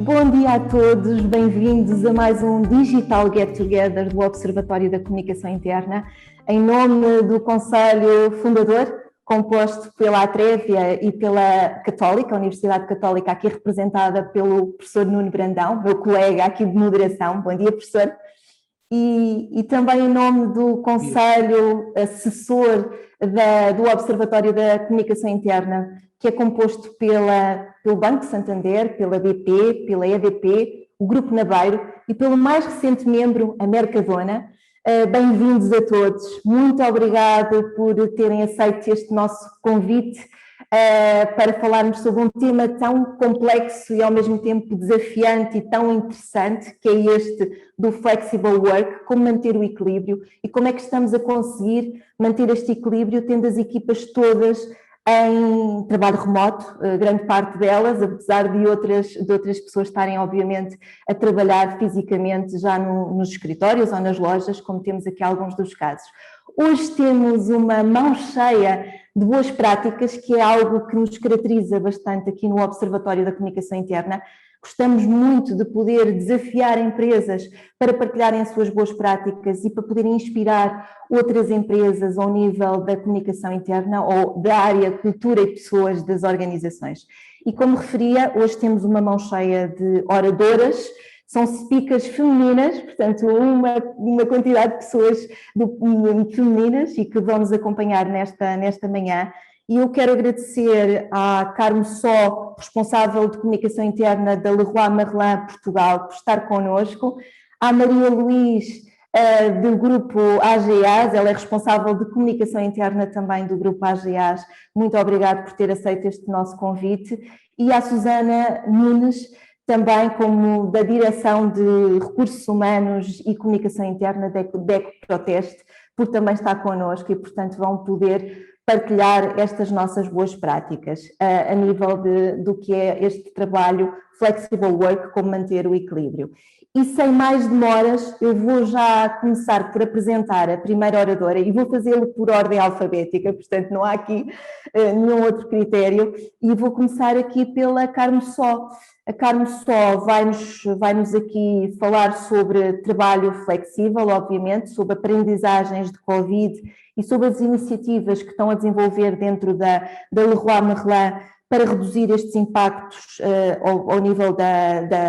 Bom dia a todos, bem-vindos a mais um Digital Get Together do Observatório da Comunicação Interna, em nome do Conselho Fundador, composto pela Atrevia e pela Católica, a Universidade Católica, aqui representada pelo professor Nuno Brandão, meu colega aqui de moderação. Bom dia, professor. E também em nome do Conselho Assessor do Observatório da Comunicação Interna, que é composto pelo Banco Santander, pela BP, pela EDP, o Grupo Naveiro e pelo mais recente membro, a Mercadona. Bem-vindos a todos. Muito obrigada por terem aceito este nosso convite para falarmos sobre um tema tão complexo e ao mesmo tempo desafiante e tão interessante, que é este do flexible work, como manter o equilíbrio e como é que estamos a conseguir manter este equilíbrio tendo as equipas todas em trabalho remoto, grande parte delas, apesar de outras pessoas estarem, obviamente, a trabalhar fisicamente já nos escritórios ou nas lojas, como temos aqui alguns dos casos. Hoje temos uma mão cheia de boas práticas, que é algo que nos caracteriza bastante aqui no Observatório da Comunicação Interna. Gostamos muito de poder desafiar empresas para partilharem as suas boas práticas e para poderem inspirar outras empresas ao nível da comunicação interna ou da área cultura e pessoas das organizações. E como referia, hoje temos uma mão cheia de oradoras, são speakers femininas, portanto uma quantidade de pessoas femininas e que vão nos acompanhar nesta manhã. E eu quero agradecer à Carmo Só, responsável de comunicação interna da Leroy Merlin Portugal, por estar connosco, à Maria Luís, do grupo AGAs, ela é responsável de comunicação interna também do grupo AGAs, muito obrigada por ter aceito este nosso convite, e à Susana Nunes, também como da Direção de Recursos Humanos e Comunicação Interna da Ecoproteste, por também estar connosco e, portanto, vão poder partilhar estas nossas boas práticas a nível do que é este trabalho flexible work, como manter o equilíbrio. E sem mais demoras, eu vou já começar por apresentar a primeira oradora e vou fazê-lo por ordem alfabética, portanto não há aqui nenhum outro critério, e vou começar aqui pela Carmo Só. A Carmo Só vai-nos aqui falar sobre trabalho flexível, obviamente, sobre aprendizagens de Covid e sobre as iniciativas que estão a desenvolver dentro da Leroy Merlin para reduzir estes impactos ao nível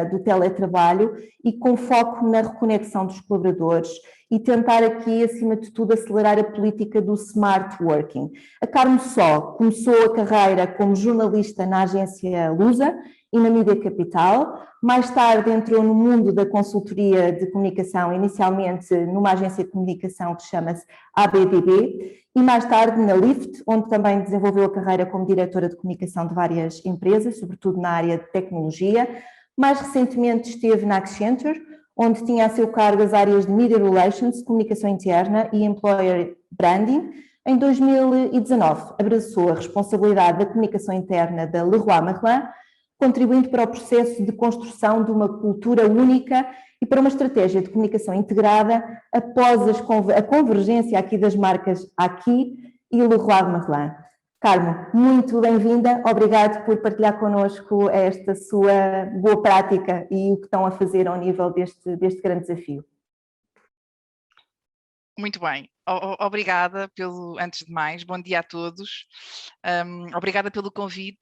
do teletrabalho e com foco na reconexão dos colaboradores e tentar aqui, acima de tudo, acelerar a política do smart working. A Carmo Só começou a carreira como jornalista na agência Lusa e na Mídia Capital. Mais tarde entrou no mundo da consultoria de comunicação, inicialmente numa agência de comunicação que chama-se ABDB, e mais tarde na Lyft, onde também desenvolveu a carreira como diretora de comunicação de várias empresas, sobretudo na área de tecnologia. Mais recentemente esteve na Accenture, onde tinha a seu cargo as áreas de Media Relations, comunicação interna e Employer Branding. Em 2019, abraçou a responsabilidade da comunicação interna da Leroy Merlin, contribuindo para o processo de construção de uma cultura única e para uma estratégia de comunicação integrada após a convergência aqui das marcas Aqui e Leroy Merlin. Carmo, muito bem-vinda, obrigado por partilhar connosco esta sua boa prática e o que estão a fazer ao nível deste grande desafio. Muito bem, obrigada antes de mais, bom dia a todos, obrigada pelo convite,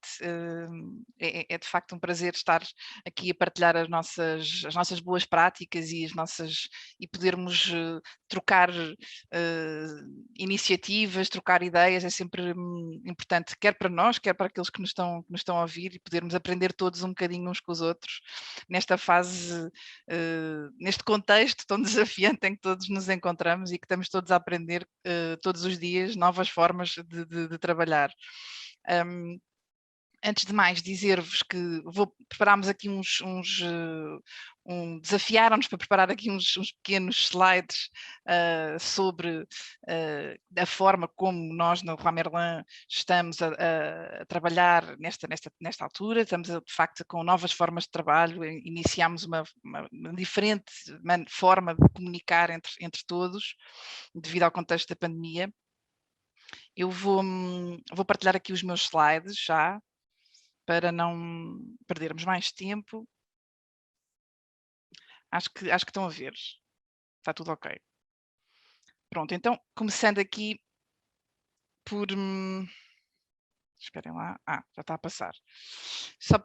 é de facto um prazer estar aqui a partilhar as nossas boas práticas e podermos trocar iniciativas, trocar ideias, é sempre importante, quer para nós, quer para aqueles que nos estão a ouvir, e podermos aprender todos um bocadinho uns com os outros, nesta fase, neste contexto tão desafiante em que todos nos encontramos e que estamos todos a aprender todos os dias novas formas de trabalhar. Antes de mais, dizer-vos que preparámos aqui desafiaram-nos para preparar aqui uns pequenos slides sobre a forma como nós na Leroy Merlin estamos a trabalhar nesta altura. Estamos de facto com novas formas de trabalho, iniciámos uma diferente forma de comunicar entre todos devido ao contexto da pandemia. Eu vou partilhar aqui os meus slides já, para não perdermos mais tempo. Acho que estão a ver. Está tudo ok. Pronto, então, começando aqui por... esperem lá. Já está a passar. Só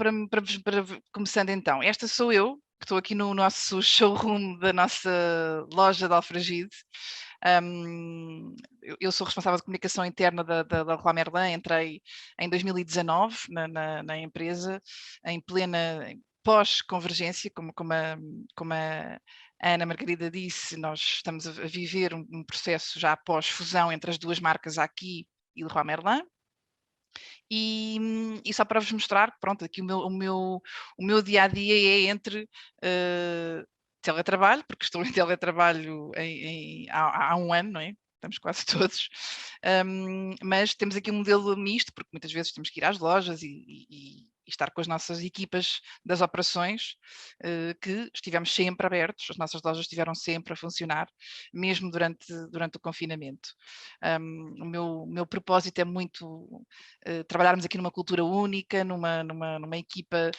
começando então. Esta sou eu, que estou aqui no nosso showroom da nossa loja de Alfragide. Eu sou responsável de comunicação interna da Leroy Merlin. Entrei em 2019 na empresa, em plena pós-convergência, como a Ana Margarida disse, nós estamos a viver um processo já pós-fusão entre as duas marcas Aqui e Leroy Merlin. E só para vos mostrar que, pronto, aqui o meu dia-a-dia é entre teletrabalho, porque estou em teletrabalho há um ano, não é? Estamos quase todos, mas temos aqui um modelo misto, porque muitas vezes temos que ir às lojas e estar com as nossas equipas das operações, que estivemos sempre abertos, as nossas lojas estiveram sempre a funcionar, mesmo durante o confinamento. O meu propósito é muito trabalharmos aqui numa cultura única, numa equipa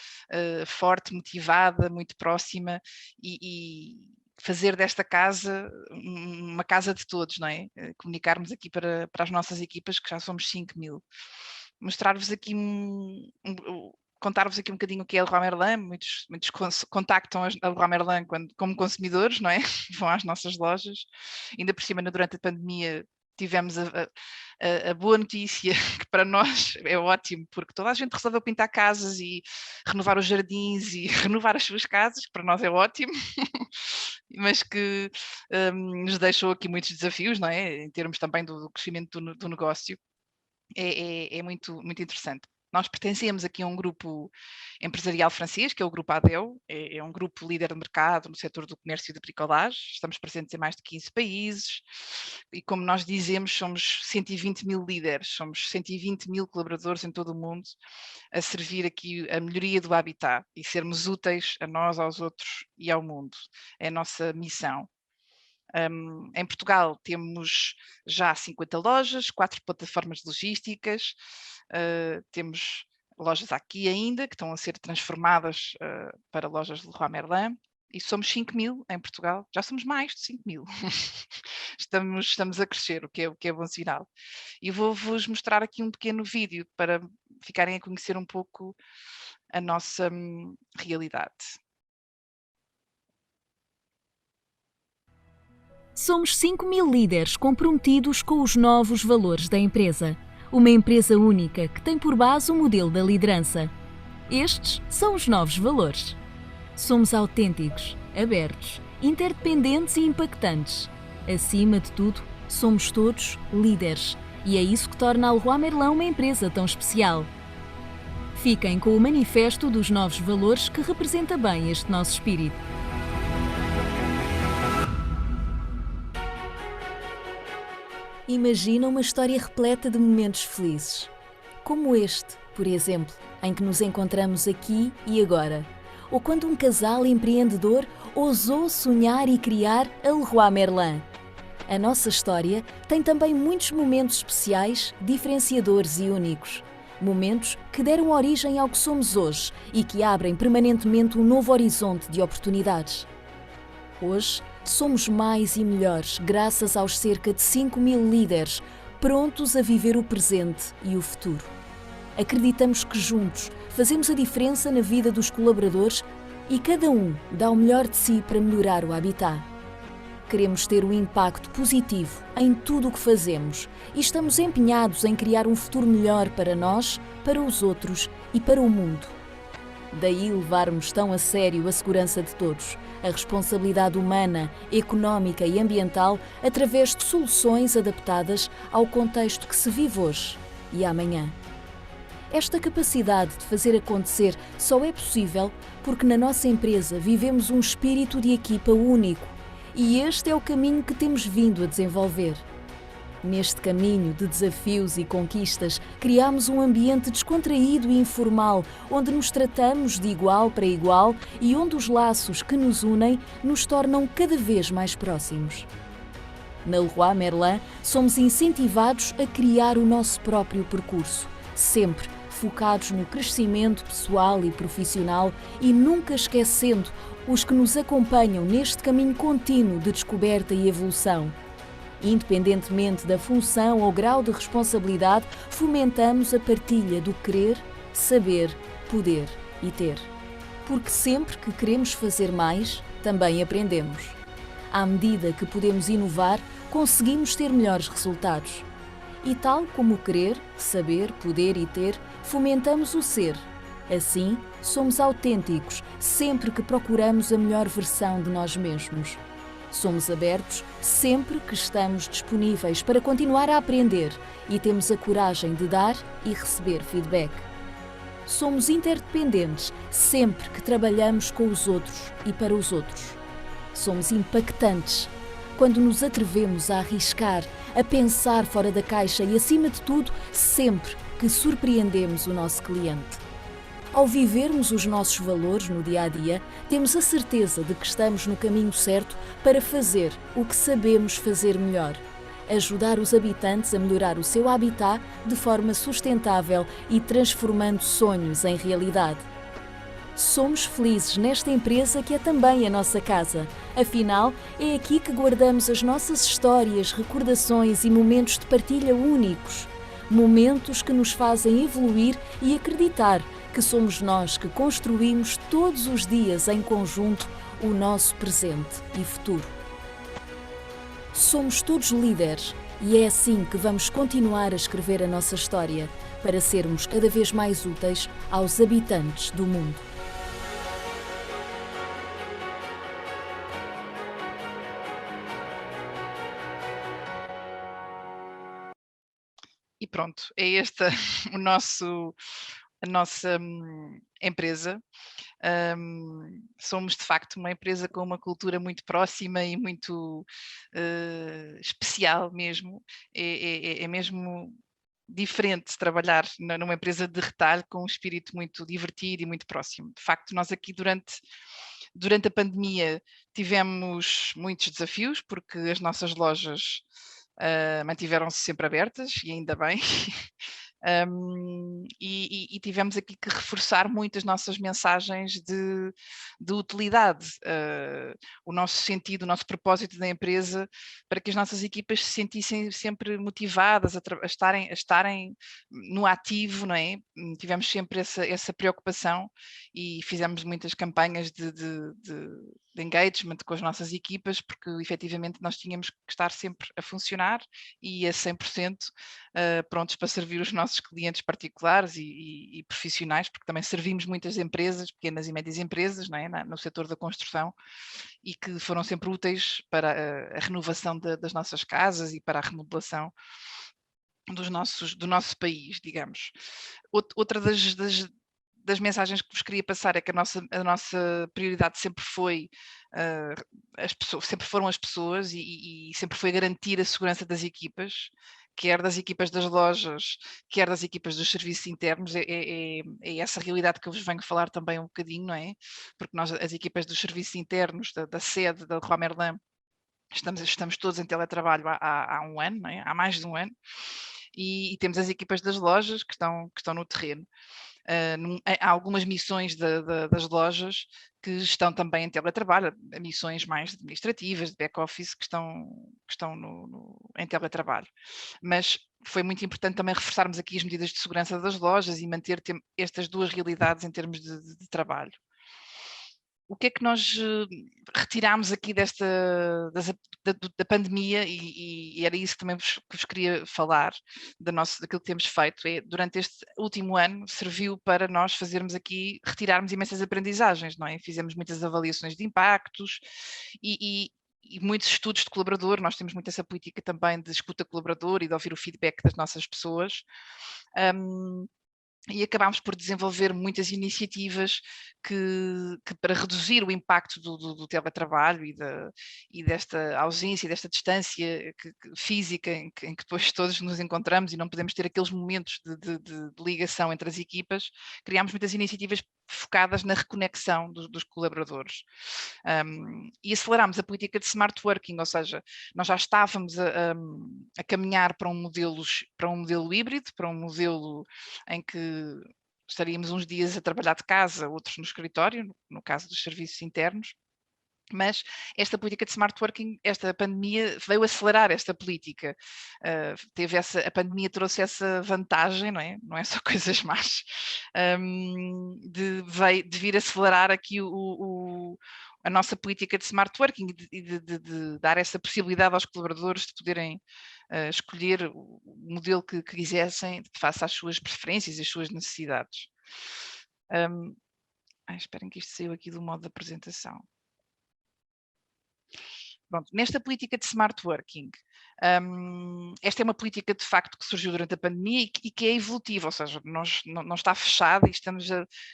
forte, motivada, muito próxima e fazer desta casa uma casa de todos, não é? Comunicarmos aqui para as nossas equipas, que já somos 5.000. Mostrar-vos aqui contar-vos aqui um bocadinho o que é a Leroy Merlin. Muitos contactam a Leroy Merlin como consumidores, não é? Vão às nossas lojas. Ainda por cima, durante a pandemia, tivemos a boa notícia, que para nós é ótimo, porque toda a gente resolveu pintar casas e renovar os jardins e renovar as suas casas, que para nós é ótimo, mas que nos deixou aqui muitos desafios, não é? Em termos também do crescimento do negócio. É muito, muito interessante. Nós pertencemos aqui a um grupo empresarial francês, que é o Grupo ADEO, é um grupo líder de mercado no setor do comércio e da bricolagem. Estamos presentes em mais de 15 países e, como nós dizemos, somos 120.000 líderes, somos 120.000 colaboradores em todo o mundo a servir aqui a melhoria do habitat e sermos úteis a nós, aos outros e ao mundo. É a nossa missão. Em Portugal temos já 50 lojas, 4 plataformas logísticas, temos lojas aqui ainda, que estão a ser transformadas para lojas de Leroy Merlin, e somos 5.000 em Portugal, já somos mais de 5.000. estamos a crescer, o que é bom sinal. E vou-vos mostrar aqui um pequeno vídeo para ficarem a conhecer um pouco a nossa realidade. Somos 5.000 líderes comprometidos com os novos valores da empresa. Uma empresa única que tem por base o modelo da liderança. Estes são os novos valores. Somos autênticos, abertos, interdependentes e impactantes. Acima de tudo, somos todos líderes. E é isso que torna a Leroy Merlin uma empresa tão especial. Fiquem com o manifesto dos novos valores que representa bem este nosso espírito. Imagina uma história repleta de momentos felizes, como este, por exemplo, em que nos encontramos aqui e agora, ou quando um casal empreendedor ousou sonhar e criar a Leroy Merlin. A nossa história tem também muitos momentos especiais, diferenciadores e únicos. Momentos que deram origem ao que somos hoje e que abrem permanentemente um novo horizonte de oportunidades. Hoje, somos mais e melhores graças aos cerca de 5.000 líderes prontos a viver o presente e o futuro. Acreditamos que juntos fazemos a diferença na vida dos colaboradores e cada um dá o melhor de si para melhorar o habitat. Queremos ter um impacto positivo em tudo o que fazemos e estamos empenhados em criar um futuro melhor para nós, para os outros e para o mundo. Daí levarmos tão a sério a segurança de todos, a responsabilidade humana, económica e ambiental através de soluções adaptadas ao contexto que se vive hoje e amanhã. Esta capacidade de fazer acontecer só é possível porque na nossa empresa vivemos um espírito de equipa único e este é o caminho que temos vindo a desenvolver. Neste caminho de desafios e conquistas, criamos um ambiente descontraído e informal, onde nos tratamos de igual para igual e onde os laços que nos unem nos tornam cada vez mais próximos. Na Leroy Merlin, somos incentivados a criar o nosso próprio percurso, sempre focados no crescimento pessoal e profissional e nunca esquecendo os que nos acompanham neste caminho contínuo de descoberta e evolução. Independentemente da função ou grau de responsabilidade, fomentamos a partilha do querer, saber, poder e ter. Porque sempre que queremos fazer mais, também aprendemos. À medida que podemos inovar, conseguimos ter melhores resultados. E tal como o querer, saber, poder e ter, fomentamos o ser. Assim, somos autênticos sempre que procuramos a melhor versão de nós mesmos. Somos abertos sempre que estamos disponíveis para continuar a aprender e temos a coragem de dar e receber feedback. Somos interdependentes sempre que trabalhamos com os outros e para os outros. Somos impactantes quando nos atrevemos a arriscar, a pensar fora da caixa e, acima de tudo, sempre que surpreendemos o nosso cliente. Ao vivermos os nossos valores no dia-a-dia, temos a certeza de que estamos no caminho certo para fazer o que sabemos fazer melhor. Ajudar os habitantes a melhorar o seu habitat de forma sustentável e transformando sonhos em realidade. Somos felizes nesta empresa que é também a nossa casa. Afinal, é aqui que guardamos as nossas histórias, recordações e momentos de partilha únicos. Momentos que nos fazem evoluir e acreditar que somos nós que construímos todos os dias em conjunto o nosso presente e futuro. Somos todos líderes e é assim que vamos continuar a escrever a nossa história para sermos cada vez mais úteis aos habitantes do mundo. E pronto, é esta a nossa empresa. Somos de facto uma empresa com uma cultura muito próxima e muito especial mesmo. É mesmo diferente trabalhar numa empresa de retalho com um espírito muito divertido e muito próximo. De facto, nós aqui durante a pandemia tivemos muitos desafios, porque as nossas lojas mantiveram-se sempre abertas, e ainda bem. E tivemos aqui que reforçar muito as nossas mensagens de utilidade, o nosso sentido, o nosso propósito da empresa, para que as nossas equipas se sentissem sempre motivadas a estarem no ativo, não é? Tivemos sempre essa preocupação e fizemos muitas campanhas de engagement com as nossas equipas, porque efetivamente nós tínhamos que estar sempre a funcionar e a 100% prontos para servir os nossos clientes particulares e profissionais, porque também servimos muitas empresas, pequenas e médias empresas, não é? No setor da construção, e que foram sempre úteis para a renovação das nossas casas e para a remodelação do nosso país, digamos. Outra das mensagens que vos queria passar é que a nossa prioridade sempre foi as pessoas, sempre foram as pessoas e sempre foi garantir a segurança das equipas, quer das equipas das lojas, quer das equipas dos serviços internos. É essa realidade que eu vos venho falar também um bocadinho, não é? Porque nós, as equipas dos serviços internos da sede da Leroy Merlin, estamos todos em teletrabalho há um ano, não é? Há mais de um ano, e temos as equipas das lojas que estão no terreno. Há algumas missões das lojas que estão também em teletrabalho, missões mais administrativas, de back-office, que estão em teletrabalho. Mas foi muito importante também reforçarmos aqui as medidas de segurança das lojas e manter estas duas realidades em termos de trabalho. O que é que nós retirámos aqui da pandemia, e era isso que também que vos queria falar, daquilo que temos feito, durante este último ano serviu para nós retirarmos imensas aprendizagens, não é? Fizemos muitas avaliações de impactos e muitos estudos de colaborador. Nós temos muito essa política também de escuta colaborador e de ouvir o feedback das nossas pessoas. E acabámos por desenvolver muitas iniciativas que para reduzir o impacto do teletrabalho e desta ausência, desta distância física em que depois todos nos encontramos e não podemos ter aqueles momentos de ligação entre as equipas. Criámos muitas iniciativas focadas na reconexão dos colaboradores. E aceleramos a política de smart working, ou seja, nós já estávamos a caminhar para um modelo híbrido, para um modelo em que estaríamos uns dias a trabalhar de casa, outros no escritório, no caso dos serviços internos. Mas esta política de smart working, esta pandemia veio acelerar esta política. A pandemia trouxe essa vantagem, não é? Não é só coisas más, de vir acelerar aqui a nossa política de smart working e de dar essa possibilidade aos colaboradores de poderem escolher o modelo que quisessem face às suas preferências e às suas necessidades. Esperem que isto saiu aqui do modo de apresentação. Pronto, nesta política de smart working, esta é uma política de facto que surgiu durante a pandemia e que é evolutiva, ou seja, não está fechada e estamos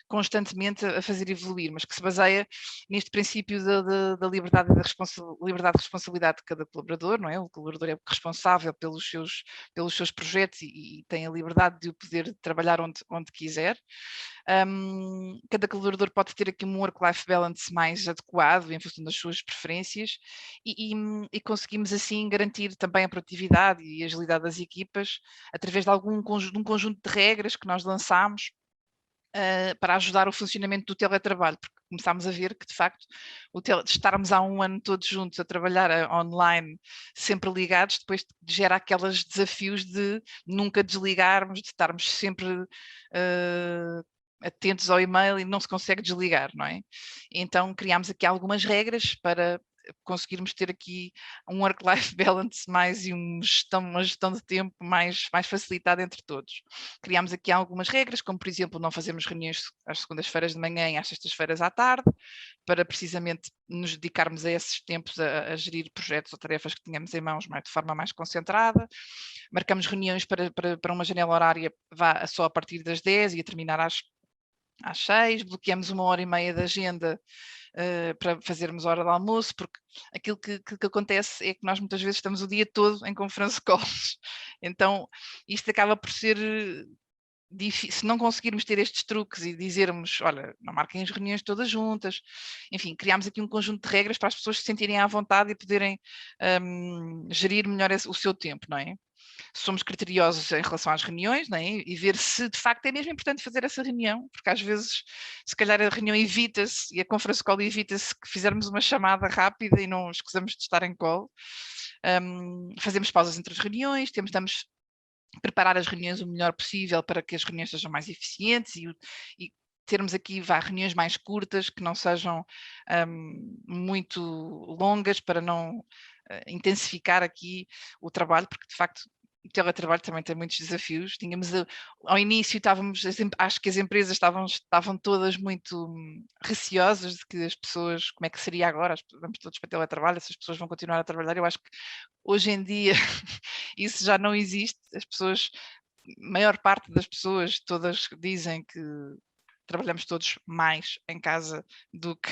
constantemente a fazer evoluir, mas que se baseia neste princípio da liberdade e da responsabilidade de cada colaborador, não é? O colaborador é responsável pelos seus projetos e tem a liberdade de o poder trabalhar onde quiser. Cada colaborador pode ter aqui um work-life balance mais adequado em função das suas preferências e conseguimos assim garantir também a produtividade e a agilidade das equipas através de um conjunto de regras que nós lançámos para ajudar o funcionamento do teletrabalho, porque começámos a ver que, de facto, estarmos há um ano todos juntos a trabalhar online, sempre ligados, depois gera aqueles desafios de nunca desligarmos, de estarmos sempre atentos ao e-mail e não se consegue desligar, não é? Então criámos aqui algumas regras para conseguirmos ter aqui um work-life balance e uma gestão de tempo mais facilitada entre todos. Criámos aqui algumas regras, como por exemplo não fazermos reuniões às segundas-feiras de manhã e às sextas-feiras à tarde, para precisamente nos dedicarmos a esses tempos a gerir projetos ou tarefas que tínhamos em mãos de forma mais concentrada. Marcamos reuniões para uma janela horária só a partir das 10 e a terminar às 6, bloqueamos 1h30 de agenda para fazermos hora de almoço, porque aquilo que acontece é que nós muitas vezes estamos o dia todo em conference calls, então isto acaba por ser difícil, se não conseguirmos ter estes truques e dizermos, olha, não marquem as reuniões todas juntas, enfim, criámos aqui um conjunto de regras para as pessoas se sentirem à vontade e poderem gerir melhor o seu tempo, não é? Somos criteriosos em relação às reuniões, não é? E ver se de facto é mesmo importante fazer essa reunião, porque às vezes se calhar a reunião evita-se e a conference call evita-se que fizermos uma chamada rápida e não escusamos de estar em call. Fazemos pausas entre as reuniões, tentamos preparar as reuniões o melhor possível para que as reuniões sejam mais eficientes e termos aqui reuniões mais curtas, que não sejam muito longas, para não intensificar aqui o trabalho, porque de facto o teletrabalho também tem muitos desafios. Ao início acho que as empresas estavam todas muito receosas de que as pessoas, como é que seria agora, vamos todos para teletrabalho, essas pessoas vão continuar a trabalhar. Eu acho que hoje em dia isso já não existe. A maior parte das pessoas todas dizem que trabalhamos todos mais em casa do que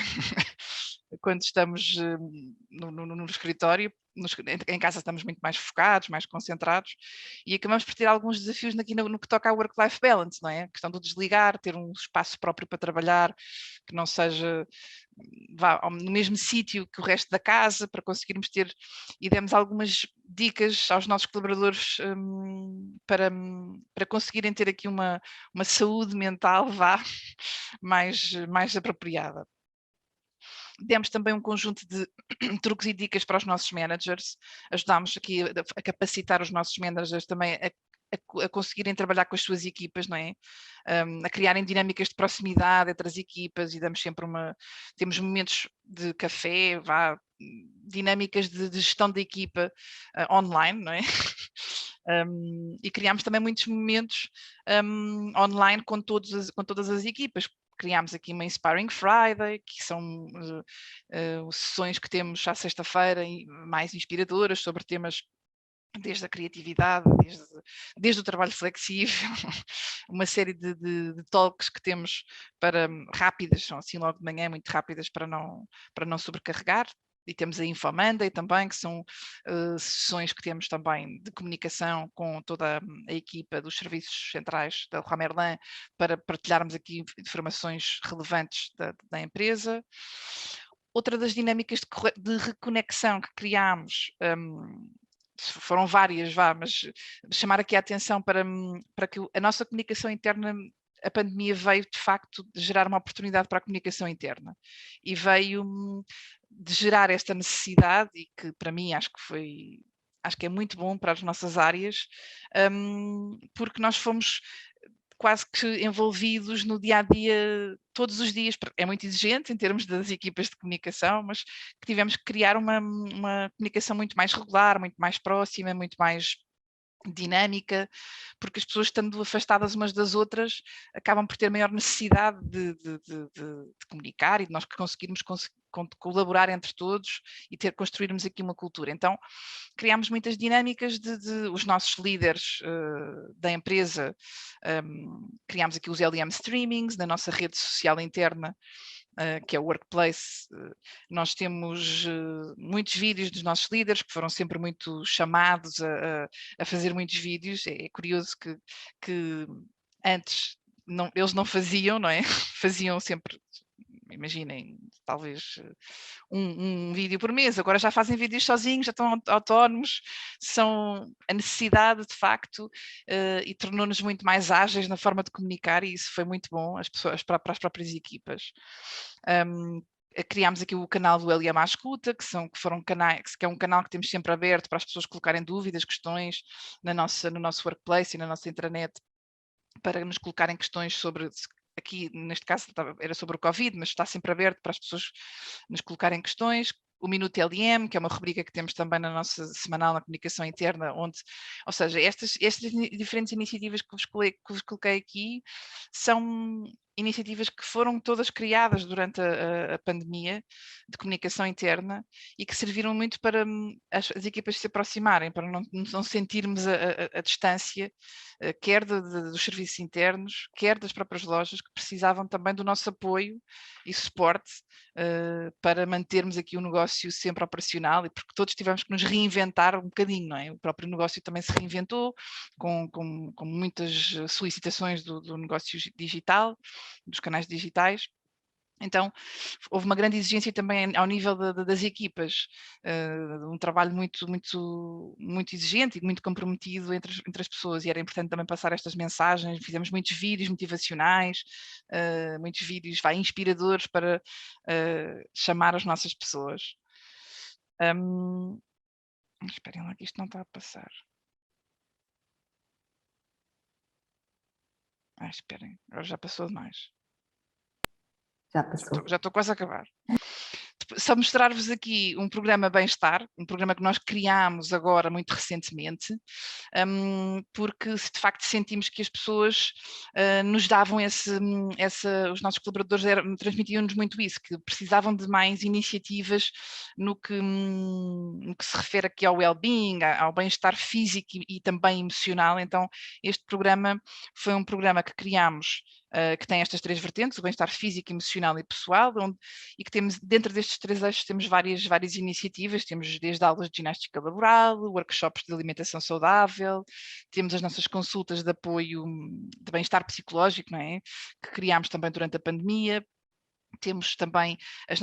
quando estamos no escritório. Em casa estamos muito mais focados, mais concentrados e acabamos por ter alguns desafios aqui no que toca ao work-life balance, não é? A questão do desligar, ter um espaço próprio para trabalhar, que não seja no mesmo sítio que o resto da casa, para conseguirmos ter, e demos algumas dicas aos nossos colaboradores para conseguirem ter aqui uma saúde mental mais apropriada. Demos também um conjunto de truques e dicas para os nossos managers, ajudámos aqui a capacitar os nossos managers também a conseguirem trabalhar com as suas equipas, não é? A criarem dinâmicas de proximidade entre as equipas e temos momentos de café, dinâmicas de gestão da equipa online, não é? E criámos também muitos momentos online com todas as equipas. Criámos aqui uma Inspiring Friday, que são sessões que temos à sexta-feira mais inspiradoras sobre temas desde a criatividade, desde o trabalho flexível, uma série de talks que temos rápidas, são assim logo de manhã, muito rápidas para não sobrecarregar. e temos a Info Monday também, que são sessões que temos também de comunicação com toda a equipa dos serviços centrais da Leroy Merlin para partilharmos aqui informações relevantes da empresa. Outra das dinâmicas de reconexão que criámos, foram várias, mas chamar aqui a atenção para que a nossa comunicação interna, a pandemia veio de facto de gerar uma oportunidade para a comunicação interna e veio de gerar esta necessidade, e que para mim acho que é muito bom para as nossas áreas, porque nós fomos quase que envolvidos no dia-a-dia, todos os dias. É muito exigente em termos das equipas de comunicação, mas que tivemos que criar uma comunicação muito mais regular, muito mais próxima, muito mais dinâmica, porque as pessoas, estando afastadas umas das outras, acabam por ter maior necessidade de comunicar, e de nós conseguirmos colaborar entre todos e construirmos aqui uma cultura. Então, criámos muitas dinâmicas os nossos líderes da empresa, criámos aqui os LM Streamings, na nossa rede social interna, que é o Workplace. Nós temos muitos vídeos dos nossos líderes, que foram sempre muito chamados a fazer muitos vídeos. É curioso que antes eles não faziam, não é? Faziam sempre, imaginem, talvez um vídeo por mês, agora já fazem vídeos sozinhos, já estão autónomos, são a necessidade de facto, e tornou-nos muito mais ágeis na forma de comunicar, e isso foi muito bom para as próprias equipas. Criámos aqui o canal do LM à Escuta, que foram canais, que é um canal que temos sempre aberto para as pessoas colocarem dúvidas, questões no nosso workplace e na nossa intranet, para nos colocarem questões sobre, aqui neste caso era sobre o Covid, mas está sempre aberto para as pessoas nos colocarem questões. O Minuto LM, que é uma rubrica que temos também na nossa semanal na comunicação interna, onde, ou seja, estas diferentes iniciativas que vos coloquei aqui são iniciativas que foram todas criadas durante a pandemia de comunicação interna, e que serviram muito para as equipas se aproximarem, para não sentirmos a distância, quer dos serviços internos, quer das próprias lojas, que precisavam também do nosso apoio e suporte para mantermos aqui o negócio sempre operacional, e porque todos tivemos que nos reinventar um bocadinho, não é? O próprio negócio também se reinventou, com muitas solicitações do negócio digital, dos canais digitais. Então, houve uma grande exigência também ao nível das equipas, um trabalho muito exigente e muito comprometido entre as pessoas, e era importante também passar estas mensagens. Fizemos muitos vídeos motivacionais, muitos vídeos inspiradores para chamar as nossas pessoas. Esperem lá que isto não está a passar. Esperem, agora já passou demais. Já passou. Já estou quase a acabar. Só mostrar-vos aqui um programa Bem-Estar, um programa que nós criámos agora muito recentemente, porque de facto sentimos que as pessoas nos davam os nossos colaboradores transmitiam-nos muito isso, que precisavam de mais iniciativas no que se refere aqui ao well-being, ao bem-estar físico e também emocional. Então este programa foi um programa que criámos, que tem estas três vertentes: o bem-estar físico, emocional e pessoal, e que temos, dentro destes três eixos, temos várias iniciativas. Temos desde aulas de ginástica laboral, workshops de alimentação saudável, temos as nossas consultas de apoio de bem-estar psicológico, não é? Que criámos também durante a pandemia. Temos também as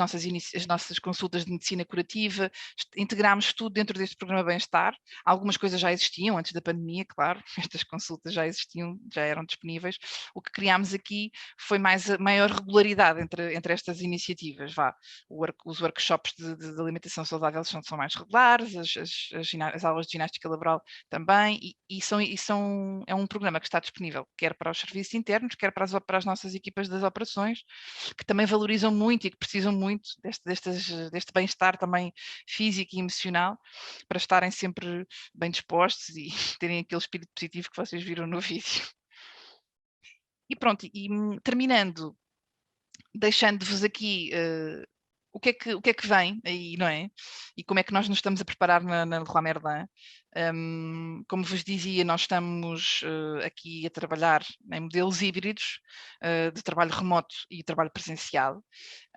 nossas consultas de medicina curativa. Integramos tudo dentro deste programa Bem-Estar. Algumas coisas já existiam antes da pandemia, claro, estas consultas já existiam, já eram disponíveis. O que criámos aqui foi maior regularidade entre estas iniciativas. Os workshops de alimentação saudável são mais regulares, as aulas de ginástica laboral também, é um programa que está disponível quer para os serviços internos, quer para as nossas equipas das operações, que também valorizam muito e que precisam muito deste bem-estar também físico e emocional, para estarem sempre bem dispostos e terem aquele espírito positivo que vocês viram no vídeo. E pronto, terminando, deixando-vos aqui o que é que vem aí, não é? E como é que nós nos estamos a preparar na Leroy Merlin. Como vos dizia, nós estamos aqui a trabalhar em modelos híbridos de trabalho remoto e trabalho presencial.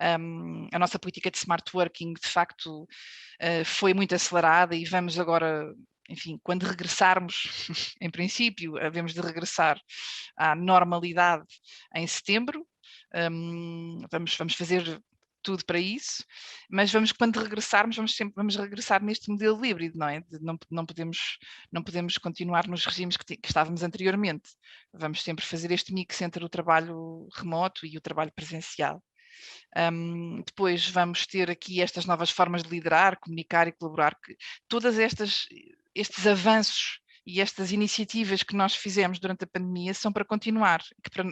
A nossa política de smart working, de facto, foi muito acelerada e vamos agora, enfim, quando regressarmos, em princípio, havemos de regressar à normalidade em setembro. Vamos fazer tudo para isso, mas quando regressarmos, vamos regressar neste modelo híbrido, não é? Não podemos continuar nos regimes que estávamos anteriormente. Vamos sempre fazer este mix entre o trabalho remoto e o trabalho presencial. Depois vamos ter aqui estas novas formas de liderar, comunicar e colaborar, que todas estes avanços e estas iniciativas que nós fizemos durante a pandemia são para continuar,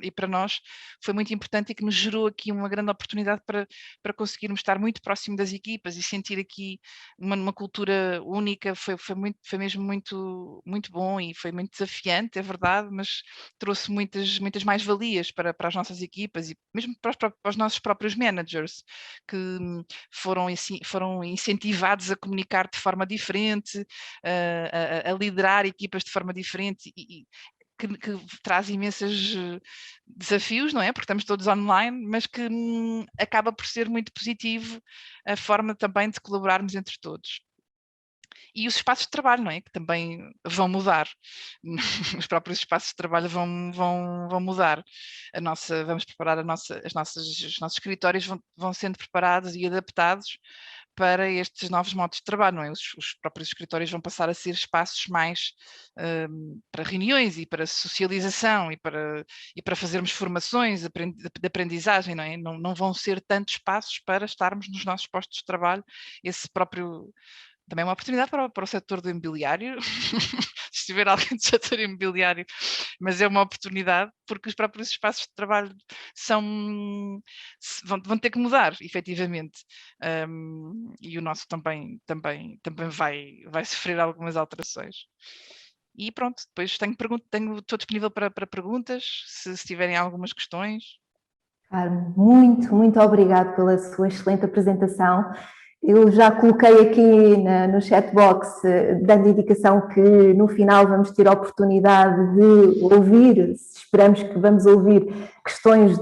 e para nós foi muito importante e que nos gerou aqui uma grande oportunidade para conseguirmos estar muito próximo das equipas e sentir aqui uma cultura única. Foi mesmo muito, muito bom e foi muito desafiante, é verdade, mas trouxe muitas mais-valias para as nossas equipas e mesmo para os nossos próprios managers, que foram incentivados a comunicar de forma diferente, a liderar equipas de forma diferente e que traz imensos desafios, não é? Porque estamos todos online, mas que acaba por ser muito positivo a forma também de colaborarmos entre todos. E os espaços de trabalho, não é? Que também vão mudar. Os próprios espaços de trabalho vão mudar. Vamos preparar os nossos escritórios vão sendo preparados e adaptados para estes novos modos de trabalho, não é? Os próprios escritórios vão passar a ser espaços mais para reuniões e para socialização e para fazermos formações de aprendizagem, não é? Não vão ser tantos espaços para estarmos nos nossos postos de trabalho. Esse próprio também é uma oportunidade para o setor do imobiliário, se tiver alguém do setor imobiliário, mas é uma oportunidade porque os próprios espaços de trabalho vão ter que mudar, efetivamente, e o nosso também vai sofrer algumas alterações. E pronto, depois estou disponível para perguntas, se tiverem algumas questões. Carmo, muito, muito obrigado pela sua excelente apresentação. Eu já coloquei aqui no chatbox, dando indicação que no final vamos ter a oportunidade de ouvir, esperamos que vamos ouvir questões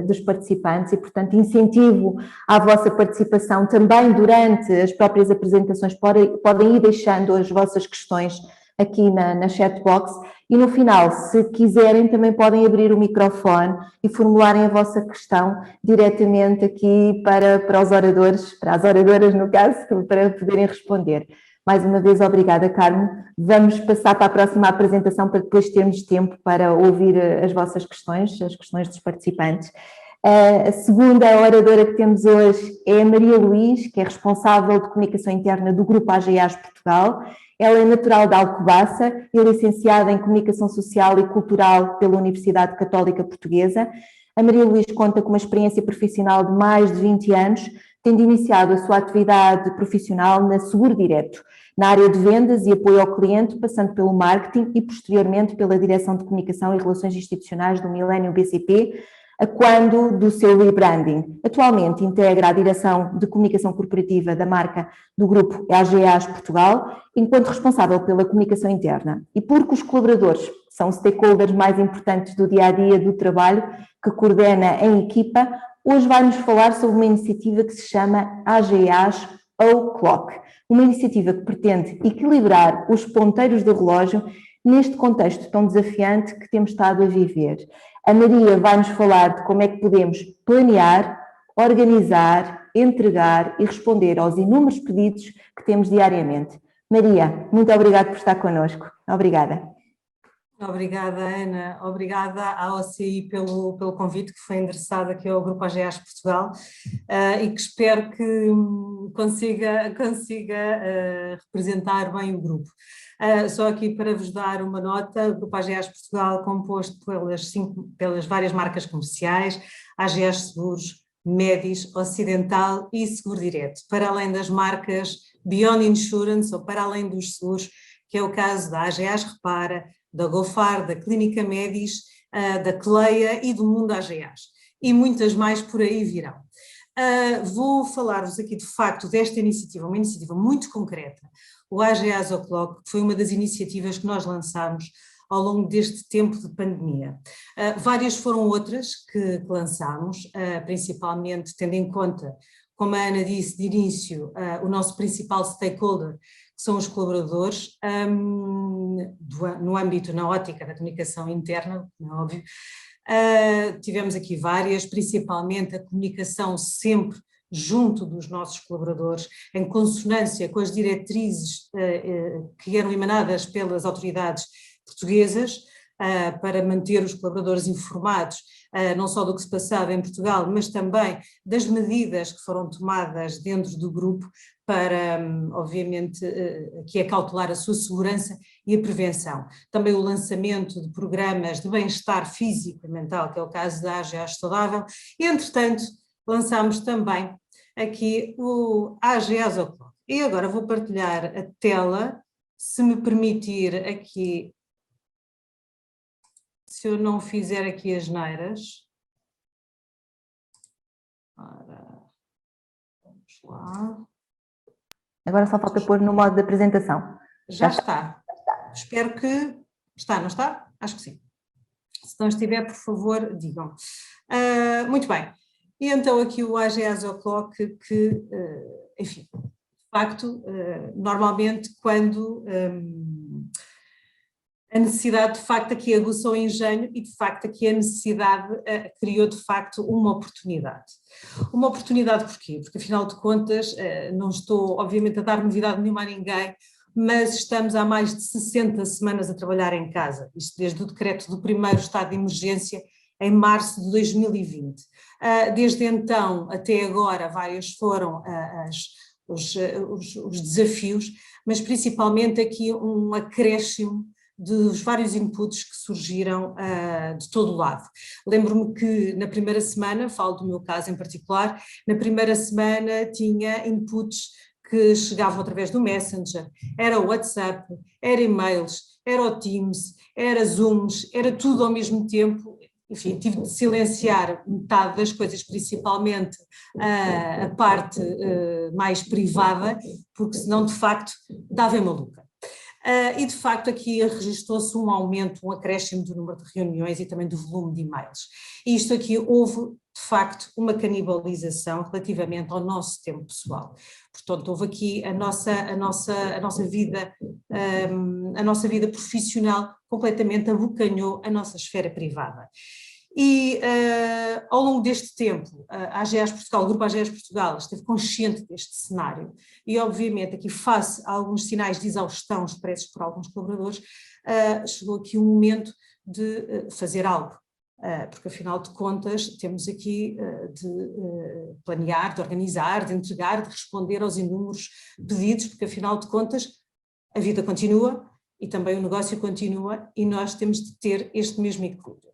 dos participantes e, portanto, incentivo à vossa participação também durante as próprias apresentações, podem ir deixando as vossas questões aqui na chatbox e no final, se quiserem, também podem abrir o microfone e formularem a vossa questão diretamente aqui para os oradores, para as oradoras no caso, para poderem responder. Mais uma vez, obrigada, Carmo. Vamos passar para a próxima apresentação para depois termos tempo para ouvir as vossas questões, as questões dos participantes. A segunda oradora que temos hoje é a Maria Luís, que é responsável de comunicação interna do Grupo AGEAS Portugal. Ela é natural de Alcobaça e licenciada em Comunicação Social e Cultural pela Universidade Católica Portuguesa. A Maria Luís conta com uma experiência profissional de mais de 20 anos, tendo iniciado a sua atividade profissional na Seguro Direto, na área de vendas e apoio ao cliente, passando pelo marketing e posteriormente pela Direção de Comunicação e Relações Institucionais do Millennium BCP, a quando do seu rebranding. Atualmente integra a direção de comunicação corporativa da marca do grupo AGEAS Portugal, enquanto responsável pela comunicação interna. E porque os colaboradores são stakeholders mais importantes do dia-a-dia do trabalho que coordena em equipa, hoje vai-nos falar sobre uma iniciativa que se chama AGEAS O'Clock, uma iniciativa que pretende equilibrar os ponteiros do relógio neste contexto tão desafiante que temos estado a viver. A Maria vai-nos falar de como é que podemos planear, organizar, entregar e responder aos inúmeros pedidos que temos diariamente. Maria, muito obrigada por estar connosco. Obrigada. Obrigada, Ana. Obrigada à OCI pelo convite que foi endereçado aqui ao Grupo AGEAS Portugal e que espero que consiga representar bem o grupo. Só aqui para vos dar uma nota, o Grupo AGEAS Portugal composto pelas várias marcas comerciais, AGEAS Seguros, Médis, Ocidental e Seguro Direto, para além das marcas Beyond Insurance ou para além dos seguros, que é o caso da AGEAS Repara, da Gofar, da Clínica Médis, da Cleia e do Mundo AGEAS. E muitas mais por aí virão. Vou falar-vos aqui de facto desta iniciativa, uma iniciativa muito concreta, o AGEAS O'Clock, que foi uma das iniciativas que nós lançámos ao longo deste tempo de pandemia. Várias foram outras que lançámos, principalmente tendo em conta, como a Ana disse de início, o nosso principal stakeholder, que são os colaboradores, no âmbito, na ótica da comunicação interna, como é óbvio. Tivemos aqui várias, principalmente a comunicação sempre junto dos nossos colaboradores, em consonância com as diretrizes que eram emanadas pelas autoridades portuguesas, para manter os colaboradores informados, não só do que se passava em Portugal, mas também das medidas que foram tomadas dentro do grupo para, obviamente, que é cautelar a sua segurança e a prevenção. Também o lançamento de programas de bem-estar físico e mental, que é o caso da AGEAS Saudável, e, entretanto, lançámos também aqui o AGEAS O'Clock. E agora vou partilhar a tela, se me permitir aqui, se eu não fizer aqui as neiras. Ora, vamos lá. Agora só falta pôr no modo de apresentação. Já está. Espero que... Está, não está? Acho que sim. Se não estiver, por favor, digam. Muito bem. E então aqui o AGEAS O'Clock, que, enfim, de facto, normalmente quando a necessidade de facto aqui aguçou o engenho e de facto aqui a necessidade criou de facto uma oportunidade. Uma oportunidade porquê? Porque afinal de contas não estou obviamente a dar novidade nenhuma a ninguém, mas estamos há mais de 60 semanas a trabalhar em casa, isto desde o decreto do primeiro estado de emergência em março de 2020. Desde então até agora vários foram os desafios, mas principalmente aqui um acréscimo dos vários inputs que surgiram de todo o lado. Lembro-me que na primeira semana, falo do meu caso em particular, na primeira semana tinha inputs que chegavam através do Messenger, era o WhatsApp, era e-mails, era o Teams, era Zooms, era tudo ao mesmo tempo. Enfim, tive de silenciar metade das coisas, principalmente a parte mais privada, porque senão de facto dava em maluca. E de facto aqui registrou-se um aumento, um acréscimo do número de reuniões e também do volume de e-mails. E isto aqui houve de facto uma canibalização relativamente ao nosso tempo pessoal. Portanto, houve aqui a nossa vida profissional completamente abocanhou a nossa esfera privada. E ao longo deste tempo, a AGEAS Portugal, o grupo AGEAS Portugal esteve consciente deste cenário e obviamente aqui face a alguns sinais de exaustão expressos por alguns colaboradores, chegou aqui um momento de fazer algo, porque afinal de contas temos aqui de planear, de organizar, de entregar, de responder aos inúmeros pedidos, porque afinal de contas a vida continua e também o negócio continua e nós temos de ter este mesmo equilíbrio.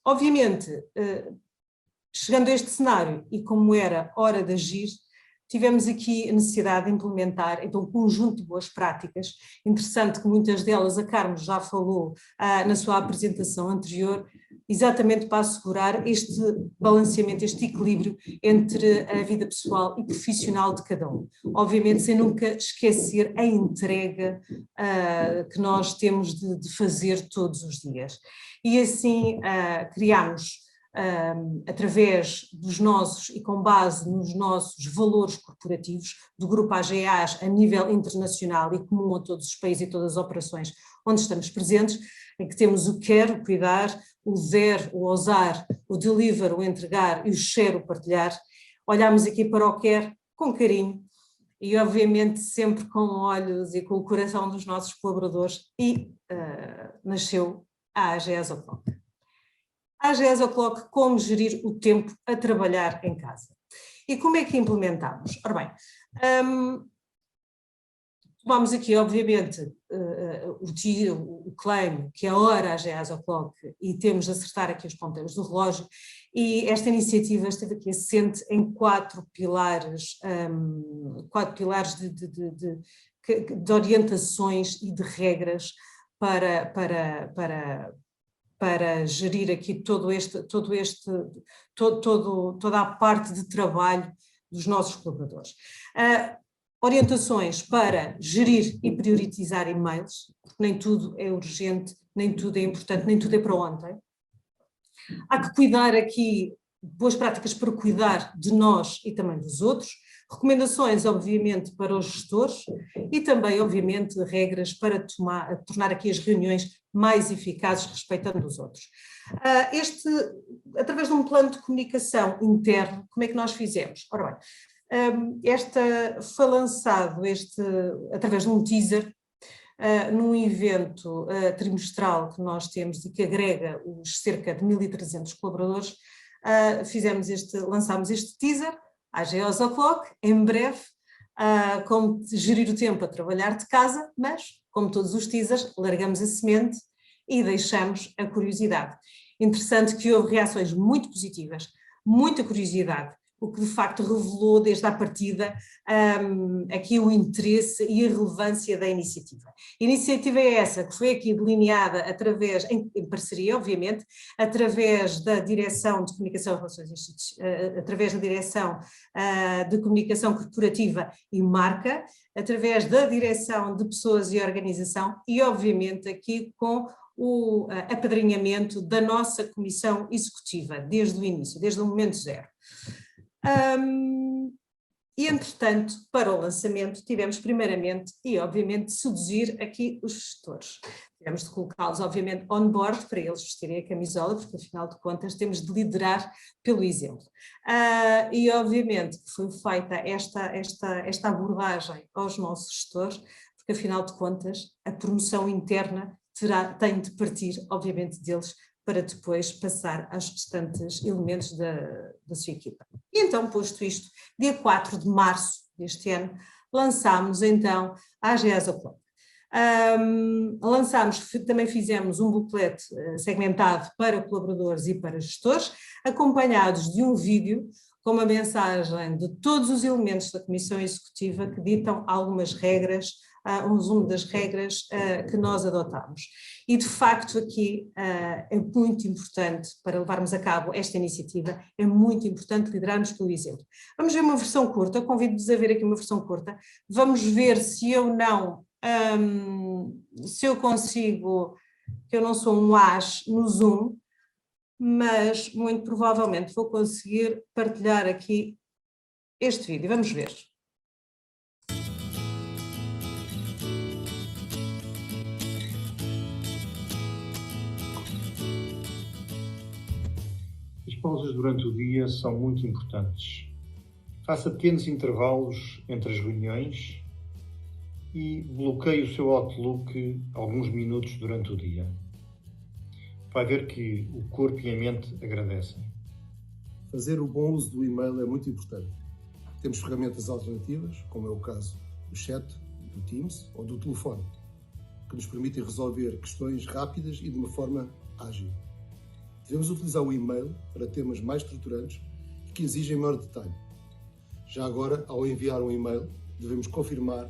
Obviamente, chegando a este cenário e como era hora de agir, tivemos aqui a necessidade de implementar então, um conjunto de boas práticas. Interessante que muitas delas a Carmo já falou na sua apresentação anterior, exatamente para assegurar este balanceamento, este equilíbrio entre a vida pessoal e profissional de cada um. Obviamente sem nunca esquecer a entrega que nós temos de fazer todos os dias. E assim criámos, através dos nossos e com base nos nossos valores corporativos do grupo AGEAS a nível internacional e comum a todos os países e todas as operações onde estamos presentes, em que temos o quer, o cuidar, o ver, o ousar, o deliver, o entregar e o share, o partilhar. Olhamos aqui para o quer com carinho e obviamente sempre com olhos e com o coração dos nossos colaboradores e nasceu a AGEAS O'Clock. A AGEAS O'Clock, como gerir o tempo a trabalhar em casa. E como é que implementamos? Ora bem, tomamos aqui obviamente o claim que é a hora AGEAS O'Clock e temos de acertar aqui os ponteiros do relógio e esta iniciativa esteve aqui assente em quatro pilares de orientações e de regras para para gerir aqui toda a parte de trabalho dos nossos colaboradores. Orientações para gerir e priorizar e-mails, porque nem tudo é urgente, nem tudo é importante, nem tudo é para ontem. Há que cuidar aqui, boas práticas para cuidar de nós e também dos outros, recomendações, obviamente, para os gestores e também, obviamente, regras para tornar aqui as reuniões mais eficazes, respeitando os outros. Através de um plano de comunicação interno, como é que nós fizemos? Ora bem, foi lançado através de um teaser, num evento trimestral que nós temos e que agrega os cerca de 1.300 colaboradores, lançámos este teaser, AGEOS O'Clock, em breve, como gerir o tempo a trabalhar de casa, mas, como todos os teasers, largamos a semente e deixamos a curiosidade. Interessante que houve reações muito positivas, muita curiosidade, o que de facto revelou desde a partida aqui o interesse e a relevância da iniciativa. A iniciativa é essa, que foi aqui delineada em parceria, obviamente, através da Direção de Comunicação e Relações Institucionais, através da Direção de Comunicação Corporativa e Marca, através da Direção de Pessoas e Organização e, obviamente, aqui com o apadrinhamento da nossa Comissão Executiva, desde o início, desde o momento zero. E, entretanto, para o lançamento, tivemos primeiramente e, obviamente, de seduzir aqui os gestores. Tivemos de colocá-los, obviamente, on board para eles vestirem a camisola, porque, afinal de contas, temos de liderar pelo exemplo. E, obviamente, que foi feita esta abordagem aos nossos gestores, porque, afinal de contas, a promoção interna tem de partir, obviamente, deles, para depois passar aos restantes elementos da sua equipa. E então, posto isto, dia 4 de março deste ano, lançámos então a AGEOS O'Clock. Também fizemos um booklet segmentado para colaboradores e para gestores, acompanhados de um vídeo com uma mensagem de todos os elementos da Comissão Executiva que ditam algumas regras, um resumo das regras que nós adotámos. E, de facto, aqui é muito importante, para levarmos a cabo esta iniciativa, é muito importante liderarmos pelo exemplo. Vamos ver uma versão curta, convido-vos a ver aqui uma versão curta, vamos ver se eu consigo, que eu não sou um as no Zoom, mas muito provavelmente vou conseguir partilhar aqui este vídeo. Vamos ver. As pausas durante o dia são muito importantes. Faça pequenos intervalos entre as reuniões e bloqueie o seu Outlook alguns minutos durante o dia. Vai ver que o corpo e a mente agradecem. Fazer o bom uso do e-mail é muito importante. Temos ferramentas alternativas, como é o caso do chat, do Teams ou do telefone, que nos permitem resolver questões rápidas e de uma forma ágil. Devemos utilizar o e-mail para temas mais estruturantes e que exigem maior detalhe. Já agora, ao enviar um e-mail, devemos confirmar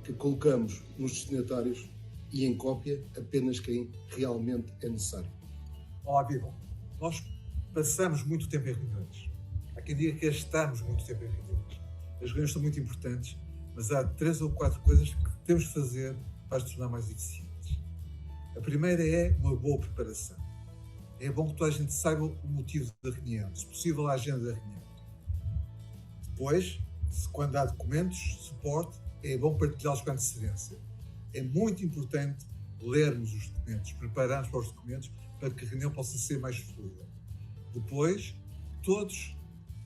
que colocamos nos destinatários e em cópia apenas quem realmente é necessário. Olá, vivam. Nós passamos muito tempo em reuniões. Há quem diga que gastamos muito tempo em reuniões. As reuniões são muito importantes, mas há 3 ou 4 coisas que temos de fazer para as tornar mais eficientes. A primeira é uma boa preparação. É bom que toda a gente saiba o motivo da reunião, se possível a agenda da reunião. Depois, quando há documentos, suporte, é bom partilhá-los com antecedência. É muito importante lermos os documentos, prepararmos para os documentos para que a reunião possa ser mais fluida. Depois, todos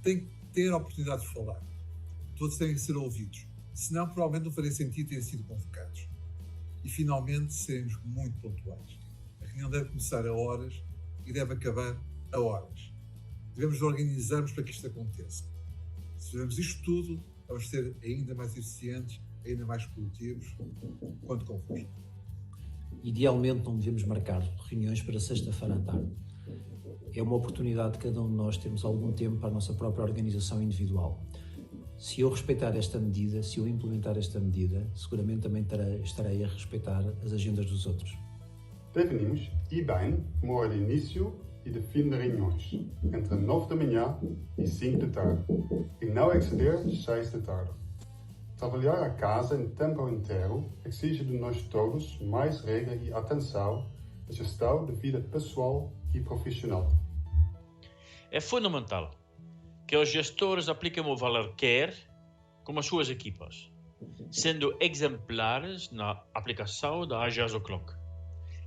têm que ter a oportunidade de falar. Todos têm que ser ouvidos. Senão, provavelmente não faria sentido terem sido convocados. E, finalmente, seremos muito pontuais. A reunião deve começar a horas e deve acabar a horas. Devemos organizar-nos para que isto aconteça. Se fizermos isto tudo, vamos ser ainda mais eficientes, ainda mais produtivos. Conto convosco. Idealmente não devemos marcar reuniões para sexta-feira à tarde. É uma oportunidade de cada um de nós termos algum tempo para a nossa própria organização individual. Se eu respeitar esta medida, se eu implementar esta medida, seguramente também estarei a respeitar as agendas dos outros. Definimos e bem uma hora de início e de fim de reuniões, entre 9 da manhã e 5 da tarde, e não exceder 6 da tarde. Trabalhar a casa em tempo inteiro exige de nós todos mais regra e atenção na gestão da vida pessoal e profissional. É fundamental que os gestores apliquem o valor care com as suas equipas, sendo exemplares na aplicação da Agile Clock,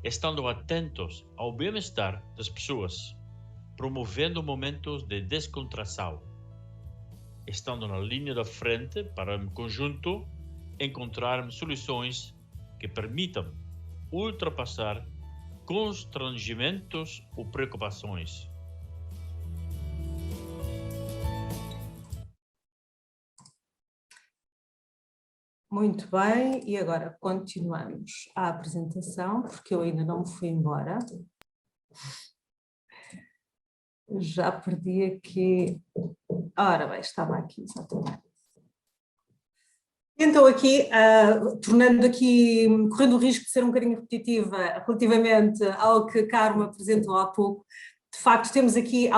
estando atentos ao bem-estar das pessoas, promovendo momentos de descontração, estando na linha da frente para, em conjunto, encontrarmos soluções que permitam ultrapassar constrangimentos ou preocupações. Muito bem, e agora continuamos a apresentação, porque eu ainda não me fui embora. Já perdi aqui. Ora bem, estava aqui, exatamente. Então aqui, correndo o risco de ser um bocadinho repetitiva relativamente ao que a Carmo apresentou há pouco, de facto temos aqui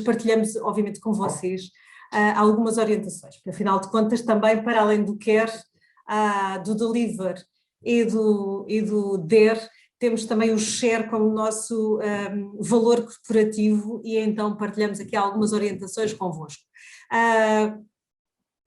partilhamos obviamente com vocês, algumas orientações, porque afinal de contas também para além do care, do deliver e do dare, temos também o share como nosso valor corporativo e então partilhamos aqui algumas orientações convosco.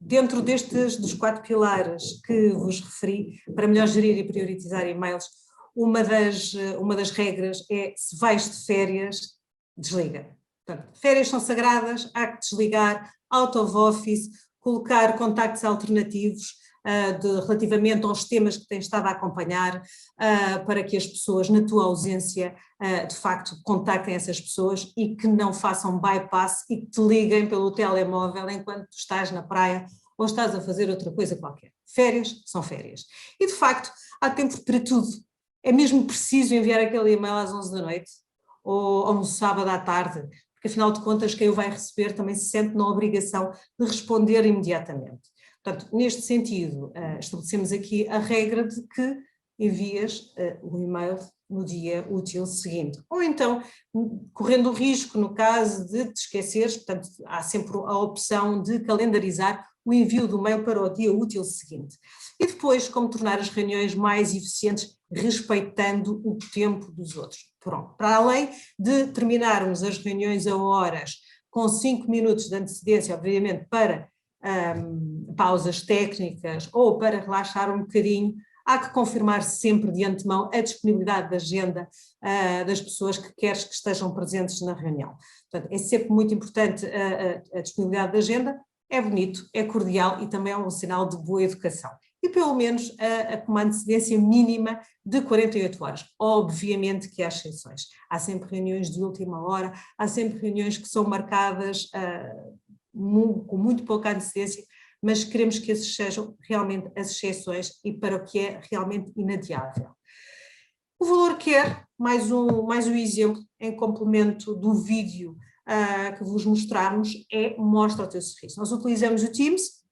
Dentro dos 4 pilares que vos referi, para melhor gerir e priorizar e-mails, uma das regras é: se vais de férias, desliga. Portanto, férias são sagradas, há que desligar, out of office, colocar contactos alternativos relativamente aos temas que tens estado a acompanhar, para que as pessoas, na tua ausência, de facto contactem essas pessoas e que não façam bypass e que te liguem pelo telemóvel enquanto tu estás na praia ou estás a fazer outra coisa qualquer. Férias são férias. E de facto há tempo para tudo. É mesmo preciso enviar aquele e-mail às 11 da noite ou um sábado à tarde, porque afinal de contas quem o vai receber também se sente na obrigação de responder imediatamente. Portanto, neste sentido, estabelecemos aqui a regra de que envias o e-mail no dia útil seguinte. Ou então, correndo o risco, no caso de te esqueceres, portanto, há sempre a opção de calendarizar o envio do mail para o dia útil seguinte. E depois, como tornar as reuniões mais eficientes, respeitando o tempo dos outros. Pronto. Para além de terminarmos as reuniões a horas, com 5 minutos de antecedência, obviamente, para pausas técnicas ou para relaxar um bocadinho, há que confirmar sempre de antemão a disponibilidade da agenda das pessoas que queres que estejam presentes na reunião. Portanto, é sempre muito importante a disponibilidade da agenda, é bonito, é cordial e também é um sinal de boa educação. E pelo menos com uma antecedência mínima de 48 horas. Obviamente que há exceções. Há sempre reuniões de última hora, há sempre reuniões que são marcadas com muito pouca antecedência, mas queremos que esses sejam realmente as exceções e para o que é realmente inadiável. O valor care, mais um exemplo em complemento do vídeo que vos mostrarmos, é mostra o teu sorriso. Nós utilizamos o Teams,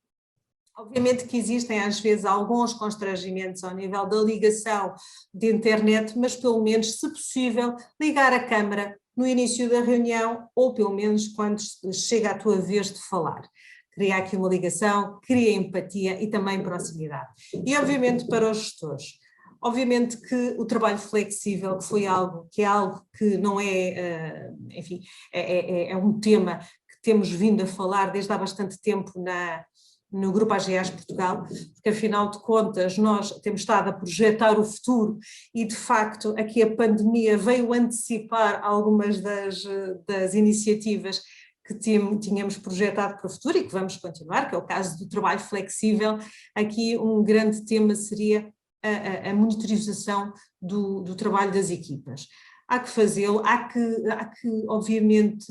obviamente que existem às vezes alguns constrangimentos ao nível da ligação de internet, mas pelo menos, se possível, ligar a câmara no início da reunião ou pelo menos quando chega a tua vez de falar. Cria aqui uma ligação, cria empatia e também proximidade. E obviamente para os gestores, obviamente que o trabalho flexível, que é algo que não é, enfim, é um tema que temos vindo a falar desde há bastante tempo no Grupo AGEAS Portugal, porque afinal de contas nós temos estado a projetar o futuro e de facto aqui a pandemia veio antecipar algumas das iniciativas que tínhamos projetado para o futuro e que vamos continuar, que é o caso do trabalho flexível. Aqui um grande tema seria a monitorização do trabalho das equipas. Há que fazê-lo, há que obviamente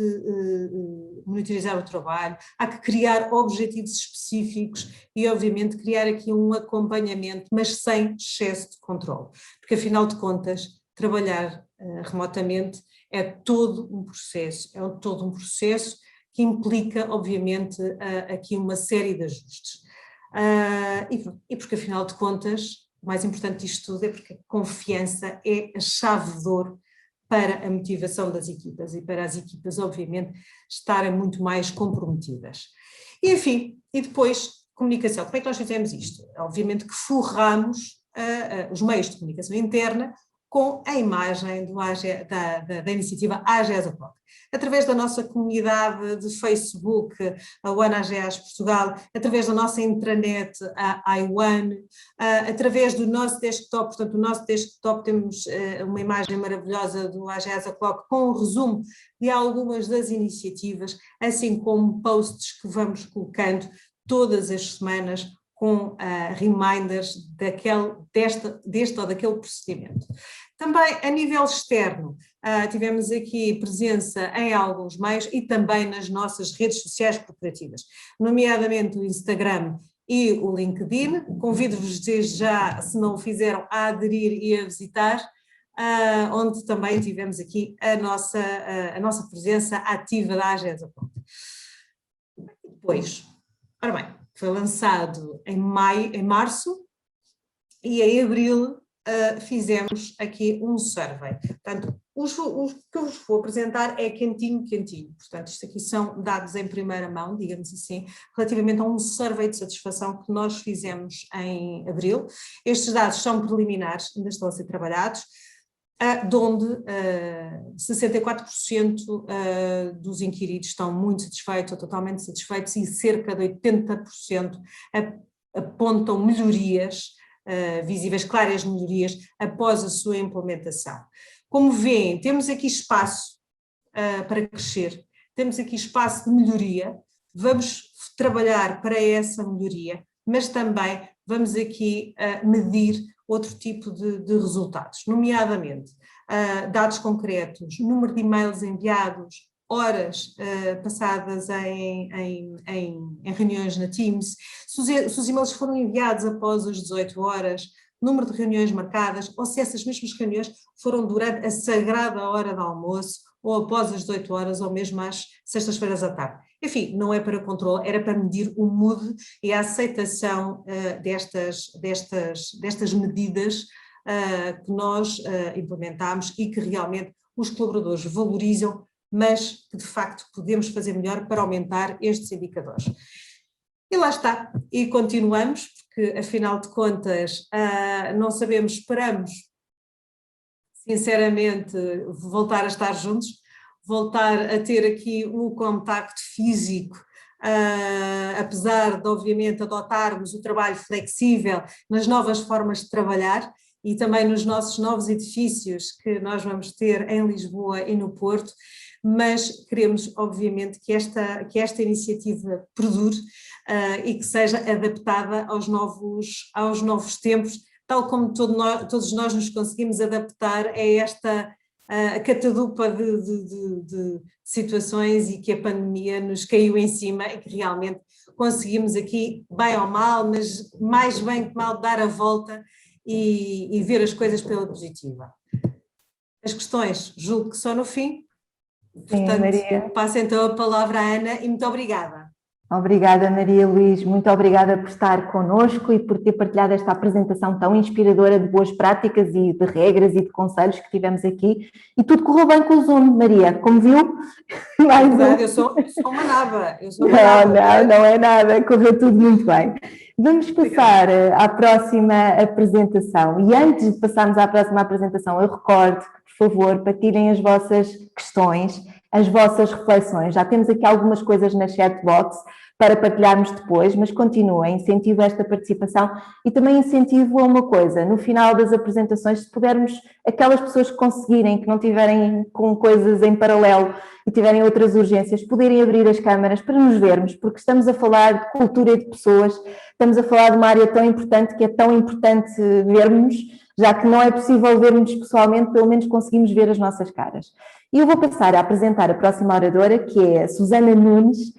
monitorizar o trabalho, há que criar objetivos específicos e obviamente criar aqui um acompanhamento, mas sem excesso de controle, porque afinal de contas trabalhar remotamente é todo um processo que implica obviamente aqui uma série de ajustes. E porque afinal de contas o mais importante disto tudo é porque a confiança é a chave de ouro para a motivação das equipas e para as equipas, obviamente, estarem muito mais comprometidas. E, enfim, e depois, comunicação. Como é que nós fizemos isto? Obviamente que forramos os meios de comunicação interna com a imagem da iniciativa AGES O'Clock. Através da nossa comunidade de Facebook, a One AGES Portugal, através da nossa intranet, a iOne, através do nosso desktop. Portanto, no nosso desktop temos uma imagem maravilhosa do AGES O'Clock com um resumo de algumas das iniciativas, assim como posts que vamos colocando todas as semanas com reminders deste ou daquele procedimento. Também a nível externo, tivemos aqui presença em alguns meios e também nas nossas redes sociais corporativas, nomeadamente o Instagram e o LinkedIn. Convido-vos desde já, se não o fizeram, a aderir e a visitar, onde também tivemos aqui a nossa presença ativa da AGES O'Clock. Depois, ora bem, foi lançado em março e em abril fizemos aqui um survey. Portanto, o que eu vos vou apresentar é quentinho. Portanto, isto aqui são dados em primeira mão, digamos assim, relativamente a um survey de satisfação que nós fizemos em abril. Estes dados são preliminares, ainda estão a ser trabalhados, de onde 64% dos inquiridos estão muito satisfeitos ou totalmente satisfeitos e cerca de 80% apontam melhorias visíveis, claras melhorias após a sua implementação. Como veem, temos aqui espaço para crescer, temos aqui espaço de melhoria, vamos trabalhar para essa melhoria, mas também vamos aqui medir outro tipo de resultados, nomeadamente dados concretos, número de e-mails enviados, horas passadas em reuniões na Teams, se os e-mails foram enviados após as 18 horas, número de reuniões marcadas, ou se essas mesmas reuniões foram durante a sagrada hora do almoço, ou após as 18 horas, ou mesmo às sextas-feiras à tarde. Enfim, não é para controle, era para medir o mood e a aceitação destas medidas que nós implementámos e que realmente os colaboradores valorizam, mas que de facto podemos fazer melhor para aumentar estes indicadores. E lá está, e continuamos, porque afinal de contas não sabemos, esperamos sinceramente voltar a estar juntos, voltar a ter aqui um contacto físico, apesar de obviamente adotarmos o trabalho flexível nas novas formas de trabalhar e também nos nossos novos edifícios que nós vamos ter em Lisboa e no Porto, mas queremos obviamente que esta iniciativa perdure e que seja adaptada aos novos tempos, tal como todos nós nos conseguimos adaptar a esta catadupa de situações e que a pandemia nos caiu em cima e que realmente conseguimos aqui, bem ou mal, mas mais bem que mal, dar a volta e ver as coisas pela positiva. As questões, julgo que só no fim. Sim, portanto, Maria. passo então a palavra à Ana e muito obrigada. Obrigada, Maria Luís, muito obrigada por estar connosco e por ter partilhado esta apresentação tão inspiradora de boas práticas e de regras e de conselhos que tivemos aqui. E tudo correu bem com o Zoom, Maria, como viu? Eu sou uma naba. Não é nada, correu tudo muito bem. Vamos passar à próxima apresentação e antes de passarmos à próxima apresentação, eu recordo que, por favor, partilhem as vossas questões, as vossas reflexões. Já temos aqui algumas coisas na chatbox para partilharmos depois, mas continuem, incentivo esta participação e também incentivo a uma coisa, no final das apresentações, se pudermos, aquelas pessoas que conseguirem, que não tiverem com coisas em paralelo e tiverem outras urgências, poderem abrir as câmaras para nos vermos, porque estamos a falar de cultura e de pessoas, estamos a falar de uma área tão importante que é tão importante vermos, já que não é possível vermos pessoalmente, pelo menos conseguimos ver as nossas caras. E eu vou passar a apresentar a próxima oradora, que é a Susana Nunes,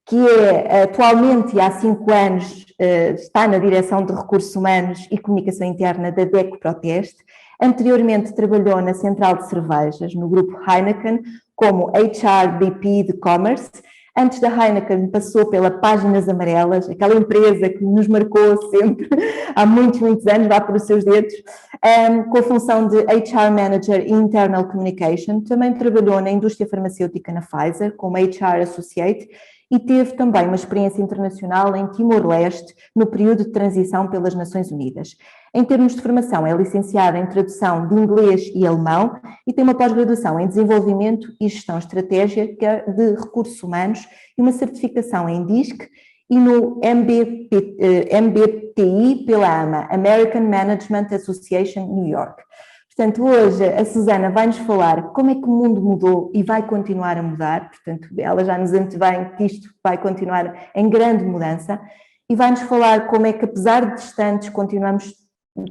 que é atualmente, há 5 anos, está na direção de Recursos Humanos e Comunicação Interna da DECO Proteste. Anteriormente trabalhou na Central de Cervejas, no grupo Heineken, como HR BP de Commerce. Antes da Heineken passou pela Páginas Amarelas, aquela empresa que nos marcou sempre há muitos anos, vá por os seus dedos, com a função de HR Manager e Internal Communication. Também trabalhou na indústria farmacêutica na Pfizer, como HR Associate, e teve também uma experiência internacional em Timor-Leste, no período de transição pelas Nações Unidas. Em termos de formação, é licenciada em tradução de inglês e alemão e tem uma pós-graduação em desenvolvimento e gestão estratégica de recursos humanos e uma certificação em DISC e no MBTI pela AMA, American Management Association New York. Portanto, hoje a Susana vai-nos falar como é que o mundo mudou e vai continuar a mudar, portanto, ela já nos antevém que isto vai continuar em grande mudança, e vai-nos falar como é que, apesar de distantes, continuamos,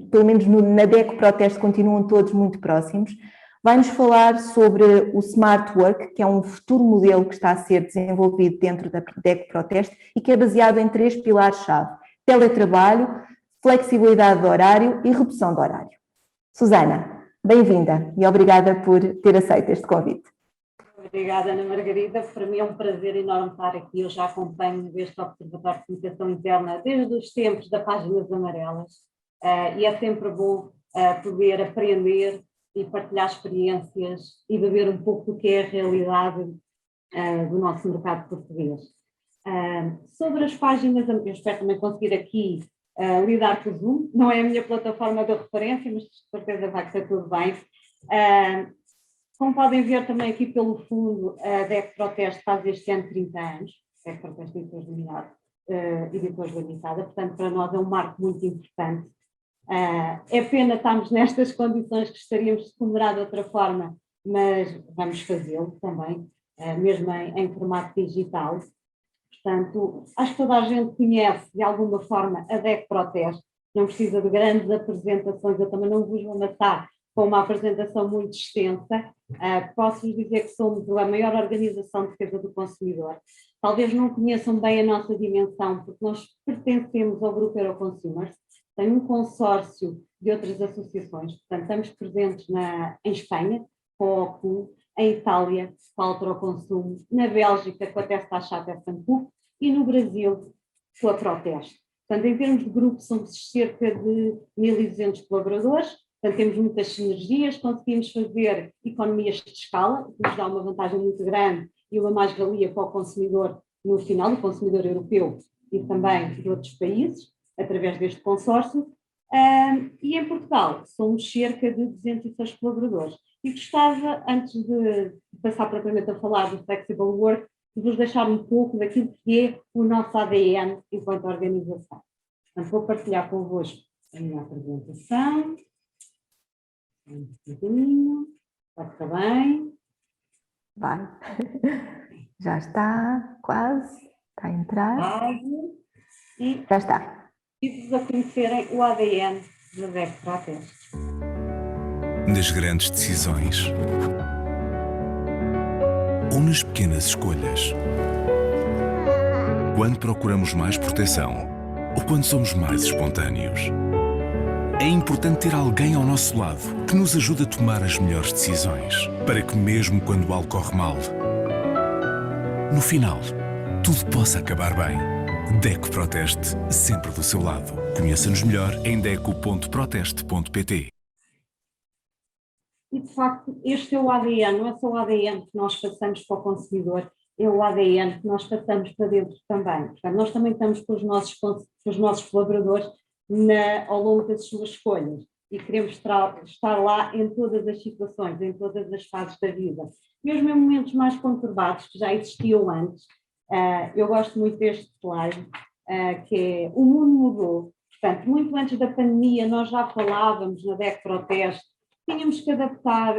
pelo menos na DECO Proteste, continuam todos muito próximos. Vai-nos falar sobre o Smart Work, que é um futuro modelo que está a ser desenvolvido dentro da DECO Proteste e que é baseado em 3 pilares-chave: teletrabalho, flexibilidade de horário e redução de horário. Susana, bem-vinda e obrigada por ter aceito este convite. Obrigada, Ana Margarida. Para mim é um prazer enorme estar aqui. Eu já acompanho este Observatório de Comunicação Interna desde os tempos das Páginas Amarelas e é sempre bom poder aprender e partilhar experiências e beber um pouco do que é a realidade do nosso mercado português. Sobre as páginas, eu espero também conseguir aqui lidar com o Zoom, não é a minha plataforma de referência, mas de certeza vai ser tudo bem. Como podem ver também aqui pelo fundo, a DECO Proteste faz este ano 30 anos, DECO Proteste Editores Limitada, portanto para nós é um marco muito importante. É pena estarmos nestas condições, gostaríamos de comemorar de outra forma, mas vamos fazê-lo também, mesmo em formato digital. Portanto, acho que toda a gente conhece de alguma forma a DECO Proteste, não precisa de grandes apresentações, eu também não vos vou matar com uma apresentação muito extensa. Posso-vos dizer que somos a maior organização de defesa do consumidor. Talvez não conheçam bem a nossa dimensão, porque nós pertencemos ao grupo Euroconsumers, tem um consórcio de outras associações, portanto estamos presentes em Espanha, com a OCU, em Itália, com a Autoconsumo, na Bélgica, com a Testa Chata Sancu e no Brasil, com a Proteste. Portanto, em termos de grupo, somos cerca de 1.200 colaboradores, portanto, temos muitas sinergias, conseguimos fazer economias de escala, que nos dá uma vantagem muito grande e uma mais-valia para o consumidor no final, o consumidor europeu e também de outros países, através deste consórcio. E em Portugal, somos cerca de 206 colaboradores. E gostava, antes de passar propriamente a falar do Flexible Work, de vos deixar um pouco daquilo que é o nosso ADN enquanto organização. Portanto, vou partilhar convosco a minha apresentação. Um bocadinho. Está bem? Vai. Já está, quase. Está a entrar. Quase. E já está. E-vos a conhecerem o ADN da DECO Proteste. Nas grandes decisões ou nas pequenas escolhas. Quando procuramos mais proteção ou quando somos mais espontâneos. É importante ter alguém ao nosso lado que nos ajude a tomar as melhores decisões, para que mesmo quando algo corre mal, no final, tudo possa acabar bem. DECO Proteste, sempre do seu lado. Conheça-nos melhor em deco.proteste.pt. E, de facto, este é o ADN, não é só o ADN que nós passamos para o consumidor, é o ADN que nós passamos para dentro também. Portanto, nós também estamos com os nossos colaboradores ao longo das suas escolhas e queremos estar lá em todas as situações, em todas as fases da vida. Mesmo em momentos mais conturbados, que já existiam antes, eu gosto muito deste slide, que é o mundo mudou. Portanto, muito antes da pandemia, nós já falávamos na DECO Proteste, tínhamos que adaptar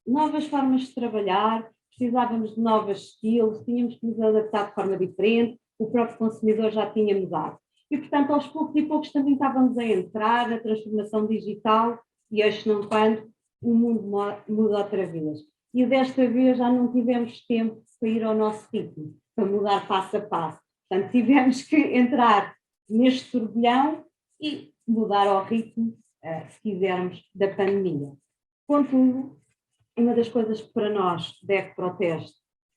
novas formas de trabalhar, precisávamos de novas skills, tínhamos que nos adaptar de forma diferente, o próprio consumidor já tinha mudado. E, portanto, aos poucos e poucos também estávamos a entrar na transformação digital e, hoje não quando, o mundo muda outra vez. E desta vez já não tivemos tempo para ir ao nosso ritmo, para mudar passo a passo. Portanto, tivemos que entrar neste turbilhão e mudar ao ritmo, se quisermos, da pandemia. Contudo, uma das coisas que para nós, DECO Proteste,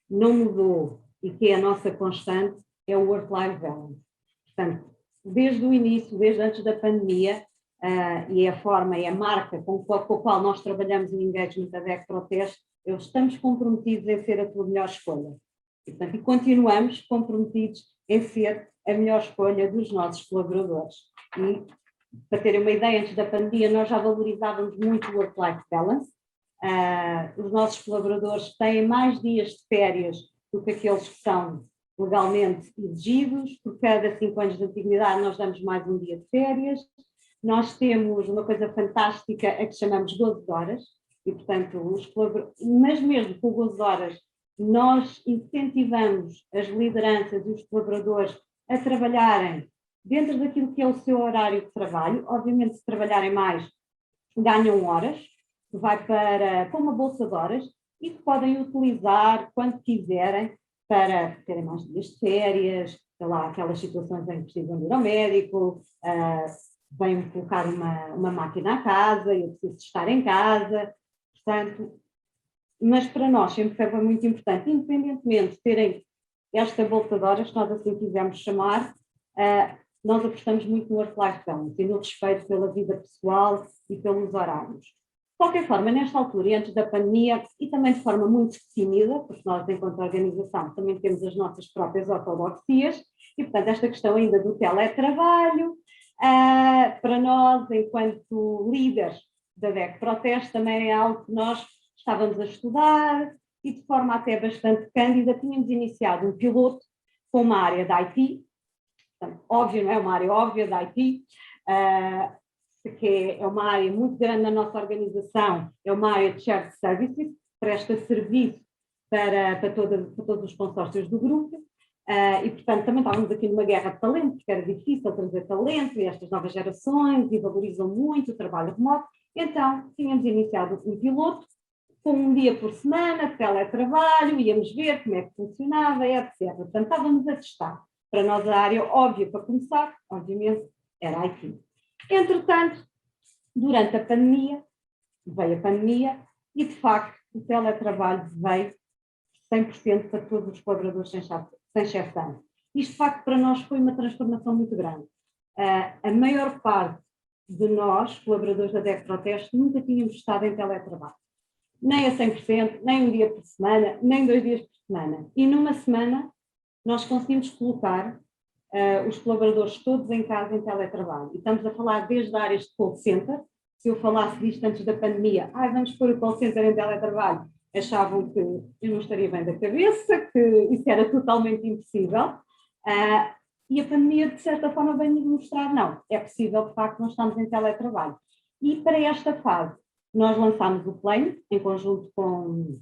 não mudou e que é a nossa constante é o work-life balance. Portanto, desde o início, desde antes da pandemia, e a forma e a marca com a qual nós trabalhamos em engagement da DEC Proteste, estamos comprometidos em ser a tua melhor escolha. E, portanto, e continuamos comprometidos em ser a melhor escolha dos nossos colaboradores. E, para terem uma ideia, antes da pandemia, nós já valorizávamos muito o work-life balance. Os nossos colaboradores têm mais dias de férias do que aqueles que são legalmente exigidos. Por cada 5 anos de antiguidade, nós damos mais um dia de férias. Nós temos uma coisa fantástica, a que chamamos 12 horas, e, portanto, mas mesmo com 12 horas, nós incentivamos as lideranças e os colaboradores a trabalharem dentro daquilo que é o seu horário de trabalho. Obviamente, se trabalharem mais, ganham horas, que vai para uma bolsa de horas e que podem utilizar quando quiserem para terem mais dias de férias, sei lá, aquelas situações em que precisam de ir ao médico, vêm colocar uma máquina à casa, eu preciso estar em casa, portanto, mas para nós sempre foi muito importante, independentemente de terem esta bolsa de horas, que nós assim quisermos chamar, nós apostamos muito no work-life balance e no respeito pela vida pessoal e pelos horários. De qualquer forma, nesta altura e antes da pandemia, e também de forma muito tímida, porque nós, enquanto organização, também temos as nossas próprias ortodoxias, e, portanto, esta questão ainda do teletrabalho, para nós, enquanto líderes da DEC Proteste, também é algo que nós estávamos a estudar e de forma até bastante cândida tínhamos iniciado um piloto com uma área da IT, portanto, óbvio, não é uma área óbvia da IT, que é uma área muito grande na nossa organização, é uma área de shared services, presta serviço para todos os consórcios do grupo, e, portanto, também estávamos aqui numa guerra de talento, porque era difícil trazer talento, e estas novas gerações, e valorizam muito o trabalho remoto. Então, tínhamos iniciado um piloto, com um dia por semana, teletrabalho, íamos ver como é que funcionava, etc. Portanto, estávamos a testar. Para nós, a área óbvia para começar, obviamente, era a IT. Entretanto, durante a pandemia, veio a pandemia, e, de facto, o teletrabalho veio 100% para todos os colaboradores sem exceção. Isto, de facto, para nós foi uma transformação muito grande. A maior parte de nós, colaboradores da DEC Proteste, nunca tínhamos estado em teletrabalho. Nem a 100%, nem um dia por semana, nem 2 dias por semana. E numa semana nós conseguimos colocar os colaboradores todos em casa em teletrabalho. E estamos a falar desde áreas de call center. Se eu falasse disto antes da pandemia, vamos pôr o call center em teletrabalho, achavam que eu não estaria bem da cabeça, que isso era totalmente impossível. E a pandemia, de certa forma, vem-nos mostrar, não, é possível, de facto, nós estamos em teletrabalho. E para esta fase, nós lançámos o plano, em conjunto com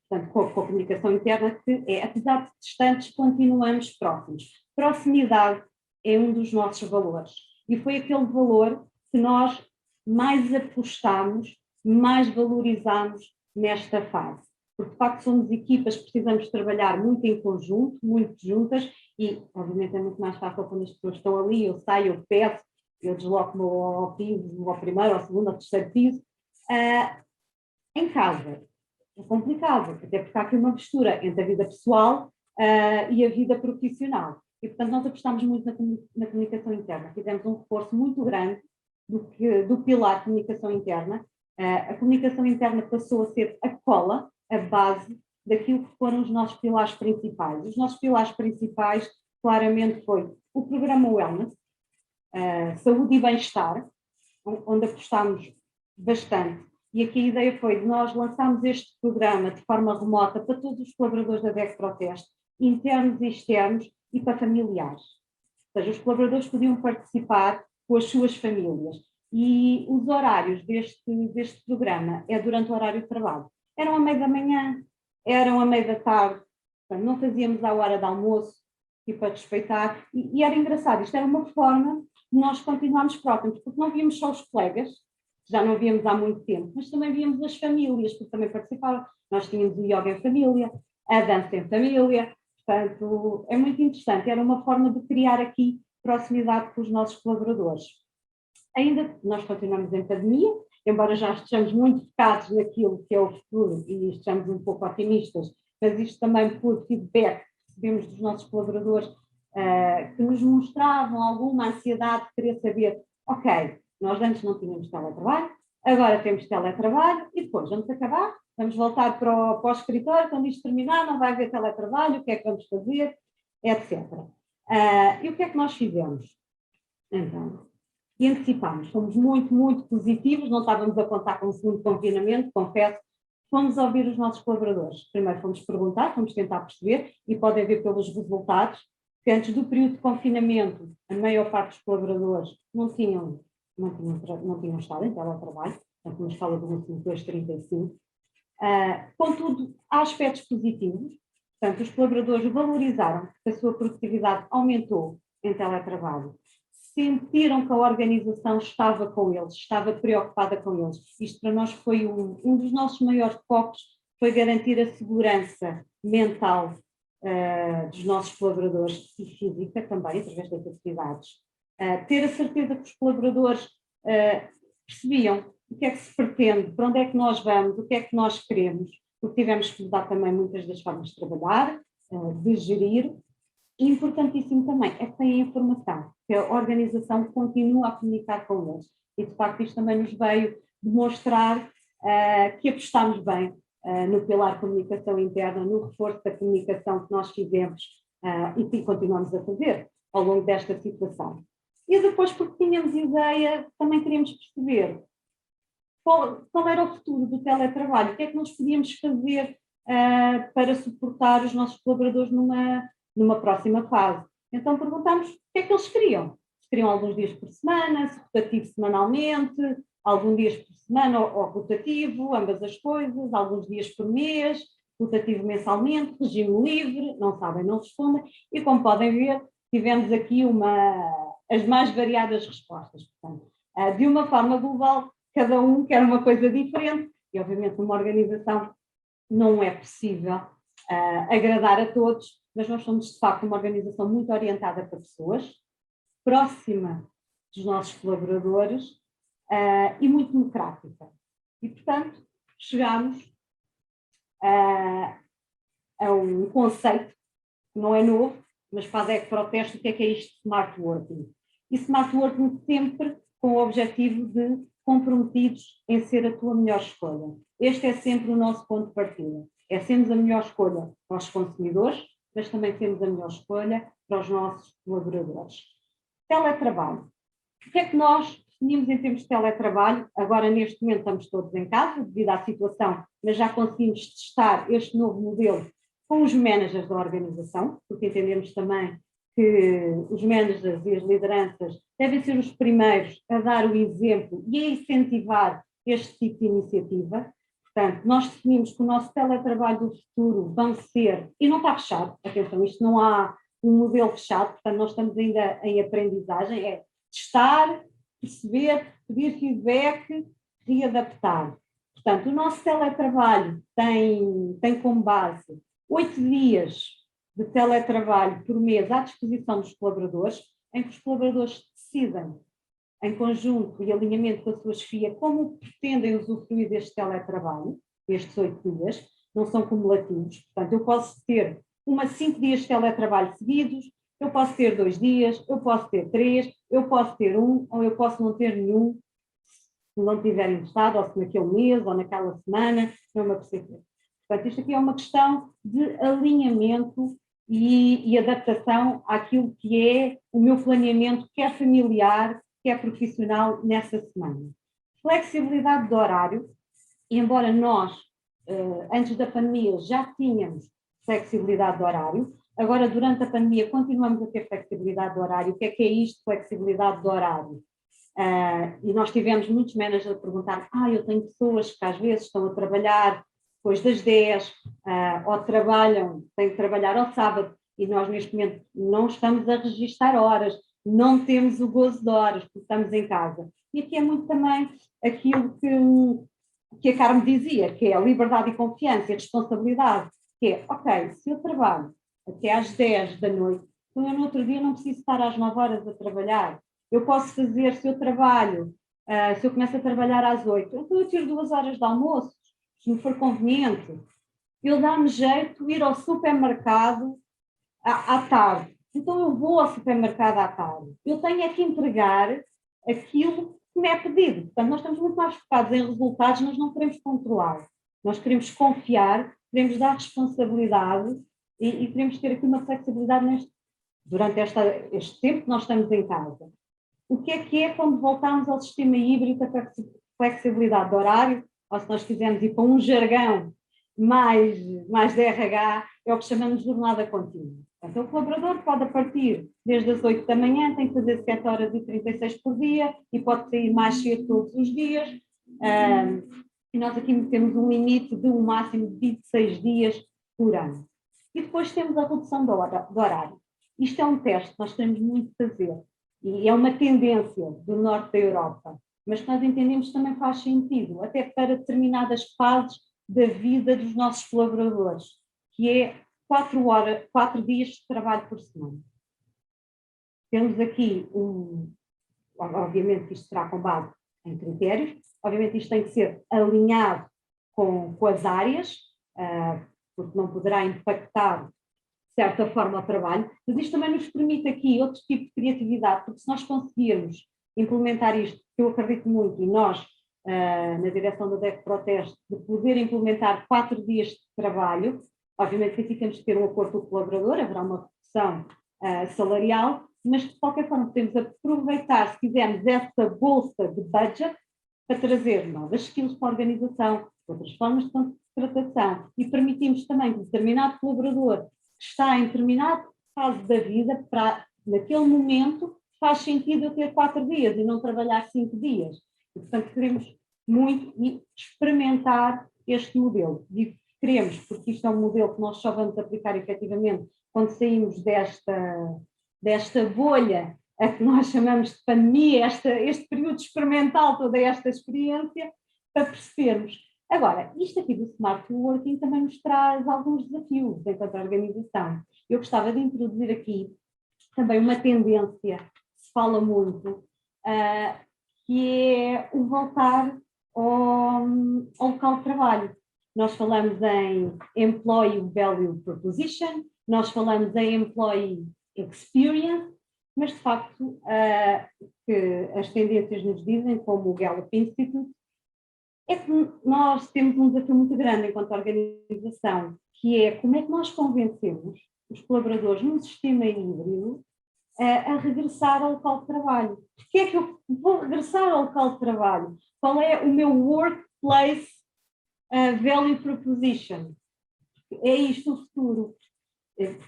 a comunicação interna, que é, apesar de distantes, continuamos próximos. Proximidade é um dos nossos valores. E foi aquele valor que nós mais apostamos, mais valorizamos nesta fase. Porque, de facto, somos equipas que precisamos trabalhar muito em conjunto, muito juntas, e, obviamente, é muito mais fácil quando as pessoas estão ali, eu saio, eu peço, eu desloco-me ao piso, ao primeiro, ao segundo, ao terceiro piso. Em casa é complicado, até porque há aqui uma mistura entre a vida pessoal e a vida profissional. E, portanto, nós apostamos muito na comunicação interna. Fizemos um reforço muito grande do pilar de comunicação interna. A comunicação interna passou a ser a cola, a base daquilo que foram os nossos pilares principais. Os nossos pilares principais, claramente, foi o programa Wellness, saúde e bem-estar, onde apostámos bastante. E aqui a ideia foi de nós lançarmos este programa de forma remota para todos os colaboradores da DEC Proteste, internos e externos, e para familiares. Ou seja, os colaboradores podiam participar com as suas famílias. E os horários deste programa é durante o horário de trabalho. Eram à meia da manhã, eram à meia da tarde, portanto, não fazíamos à hora de almoço, e para respeitar. E era engraçado, isto era uma forma de nós continuarmos próximos, porque não víamos só os colegas, já não víamos há muito tempo, mas também víamos as famílias, que também participaram. Nós tínhamos o yoga em família, a dança em família, portanto, é muito interessante. Era uma forma de criar aqui proximidade com os nossos colaboradores. Ainda nós continuamos em pandemia, embora já estejamos muito focados naquilo que é o futuro e estejamos um pouco otimistas, mas isto também por feedback recebemos dos nossos colaboradores que nos mostravam alguma ansiedade de querer saber, ok, nós antes não tínhamos teletrabalho, agora temos teletrabalho e depois vamos acabar, vamos voltar para o escritório, quando isto terminar não vai haver teletrabalho, o que é que vamos fazer, etc. E o que é que nós fizemos? Então, e antecipámos, fomos muito, muito positivos, não estávamos a contar com o segundo confinamento, confesso, fomos ouvir os nossos colaboradores. Primeiro fomos perguntar, fomos tentar perceber, e podem ver pelos resultados, que antes do período de confinamento, a maior parte dos colaboradores não tinham estado em teletrabalho, portanto, uma escala de 1 a 5, 2, 35. Contudo, há aspectos positivos, portanto, os colaboradores valorizaram que a sua produtividade aumentou em teletrabalho, sentiram que a organização estava com eles, estava preocupada com eles. Isto para nós foi um dos nossos maiores focos, foi garantir a segurança mental dos nossos colaboradores e física também, através das atividades. Ter a certeza que os colaboradores percebiam o que é que se pretende, para onde é que nós vamos, o que é que nós queremos, porque tivemos que mudar também muitas das formas de trabalhar, de gerir. E importantíssimo também é que têm a informação, que a organização continua a comunicar com eles. E, de facto, isto também nos veio demonstrar que apostamos bem no pilar comunicação interna, no reforço da comunicação que nós fizemos e que continuamos a fazer ao longo desta situação. E depois, porque tínhamos ideia, também queríamos perceber qual era o futuro do teletrabalho, o que é que nós podíamos fazer para suportar os nossos colaboradores numa próxima fase. Então perguntámos o que é que eles queriam. Se queriam alguns dias por semana, se rotativo semanalmente, alguns dias por semana ou rotativo, ambas as coisas, alguns dias por mês, rotativo mensalmente, regime livre, não sabem, não respondem. E como podem ver, tivemos aqui as mais variadas respostas. Portanto, de uma forma global, cada um quer uma coisa diferente e obviamente numa organização não é possível agradar a todos, mas nós somos de facto uma organização muito orientada para pessoas, próxima dos nossos colaboradores e muito democrática. E, portanto, chegámos a um conceito que não é novo, mas faz protesto o que é isto de Smart Working. E Smart Working sempre com o objetivo de comprometidos em ser a tua melhor escolha. Este é sempre o nosso ponto de partida. É sermos a melhor escolha para os consumidores, mas também temos a melhor escolha para os nossos colaboradores. Teletrabalho. O que é que nós definimos em termos de teletrabalho? Agora, neste momento, estamos todos em casa, devido à situação, mas já conseguimos testar este novo modelo com os managers da organização, porque entendemos também que os managers e as lideranças devem ser os primeiros a dar o exemplo e a incentivar este tipo de iniciativa. Portanto, nós definimos que o nosso teletrabalho do futuro vão ser, e não está fechado, atenção, isto não há um modelo fechado, portanto nós estamos ainda em aprendizagem, é testar, perceber, pedir feedback, readaptar. Portanto, o nosso teletrabalho tem como base 8 dias de teletrabalho por mês à disposição dos colaboradores, em que os colaboradores decidem em conjunto e alinhamento com a sua chefia, como pretendem usufruir deste teletrabalho, estes 8 dias, não são cumulativos. Portanto, eu posso ter 5 dias de teletrabalho seguidos, eu posso ter 2 dias, eu posso ter 3, eu posso ter 1, ou eu posso não ter nenhum, se não tiver interessado, ou se naquele mês, ou naquela semana, não me aperceber. Portanto, isto aqui é uma questão de alinhamento e adaptação àquilo que é o meu planeamento, quer familiar, que é profissional nessa semana. Flexibilidade de horário, embora nós, antes da pandemia, já tínhamos flexibilidade de horário, agora durante a pandemia continuamos a ter flexibilidade de horário. O que é isto, flexibilidade de horário? E nós tivemos muitos managers a perguntar, eu tenho pessoas que às vezes estão a trabalhar depois das 10, ou têm que trabalhar ao sábado, e nós neste momento não estamos a registar horas, não temos o gozo de horas, porque estamos em casa. E aqui é muito também aquilo que a Carmen dizia, que é a liberdade e confiança, a responsabilidade, que é, ok, se eu trabalho até às 10 da noite, então eu no outro dia não preciso estar às 9 horas a trabalhar. Eu posso fazer, se eu trabalho, se eu começo a trabalhar às 8, então eu tiro 2 horas de almoço, se me for conveniente. Eu dá-me jeito ir ao supermercado à tarde. Então eu vou ao supermercado à tarde. Eu tenho é que entregar aquilo que me é pedido. Portanto, nós estamos muito mais focados em resultados, nós não queremos controlar. Nós queremos confiar, queremos dar responsabilidade e queremos ter aqui uma flexibilidade durante este tempo que nós estamos em casa. O que é quando voltamos ao sistema híbrido, a flexibilidade de horário, ou se nós quisermos ir para um jargão mais de RH, é o que chamamos de jornada contínua. Então, o colaborador pode, a partir desde as 8 da manhã, tem que fazer 7 horas e 36 por dia e pode sair mais cedo todos os dias. E nós aqui temos um limite de um máximo de 26 dias por ano. E depois temos a redução do horário. Isto é um teste que nós queremos muito fazer. E é uma tendência do norte da Europa, mas que nós entendemos que também faz sentido, até para determinadas fases da vida dos nossos colaboradores, que é 4 dias de trabalho por semana. Temos aqui obviamente que isto será com base em critérios, obviamente isto tem que ser alinhado com as áreas, porque não poderá impactar de certa forma o trabalho, mas isto também nos permite aqui outro tipo de criatividade, porque se nós conseguirmos implementar isto, que eu acredito muito, e nós, na direção da DEC Proteste, de poder implementar 4 dias de trabalho, obviamente que aqui temos que ter um acordo com o colaborador, haverá uma redução salarial, mas de qualquer forma podemos aproveitar, se quisermos, essa bolsa de budget para trazer novas skills para a organização, outras formas de contratação, e permitimos também que determinado colaborador que está em determinada fase da vida, naquele momento, faz sentido eu ter 4 dias e não trabalhar 5 dias. E, portanto, queremos muito experimentar este modelo. Digo que queremos, porque isto é um modelo que nós só vamos aplicar efetivamente quando saímos desta bolha a que nós chamamos de pandemia, este período experimental, toda esta experiência, para percebermos. Agora, isto aqui do Smart Working também nos traz alguns desafios enquanto organização. Eu gostava de introduzir aqui também uma tendência que se fala muito, que é o voltar ao local de trabalho. Nós falamos em Employee Value Proposition, nós falamos em Employee Experience, mas de facto que as tendências nos dizem, como o Gallup Institute, é que nós temos um desafio muito grande enquanto organização, que é como é que nós convencemos os colaboradores num sistema híbrido a regressar ao local de trabalho. Porquê é que eu vou regressar ao local de trabalho? Qual é o meu workplace value proposition? É isto o futuro.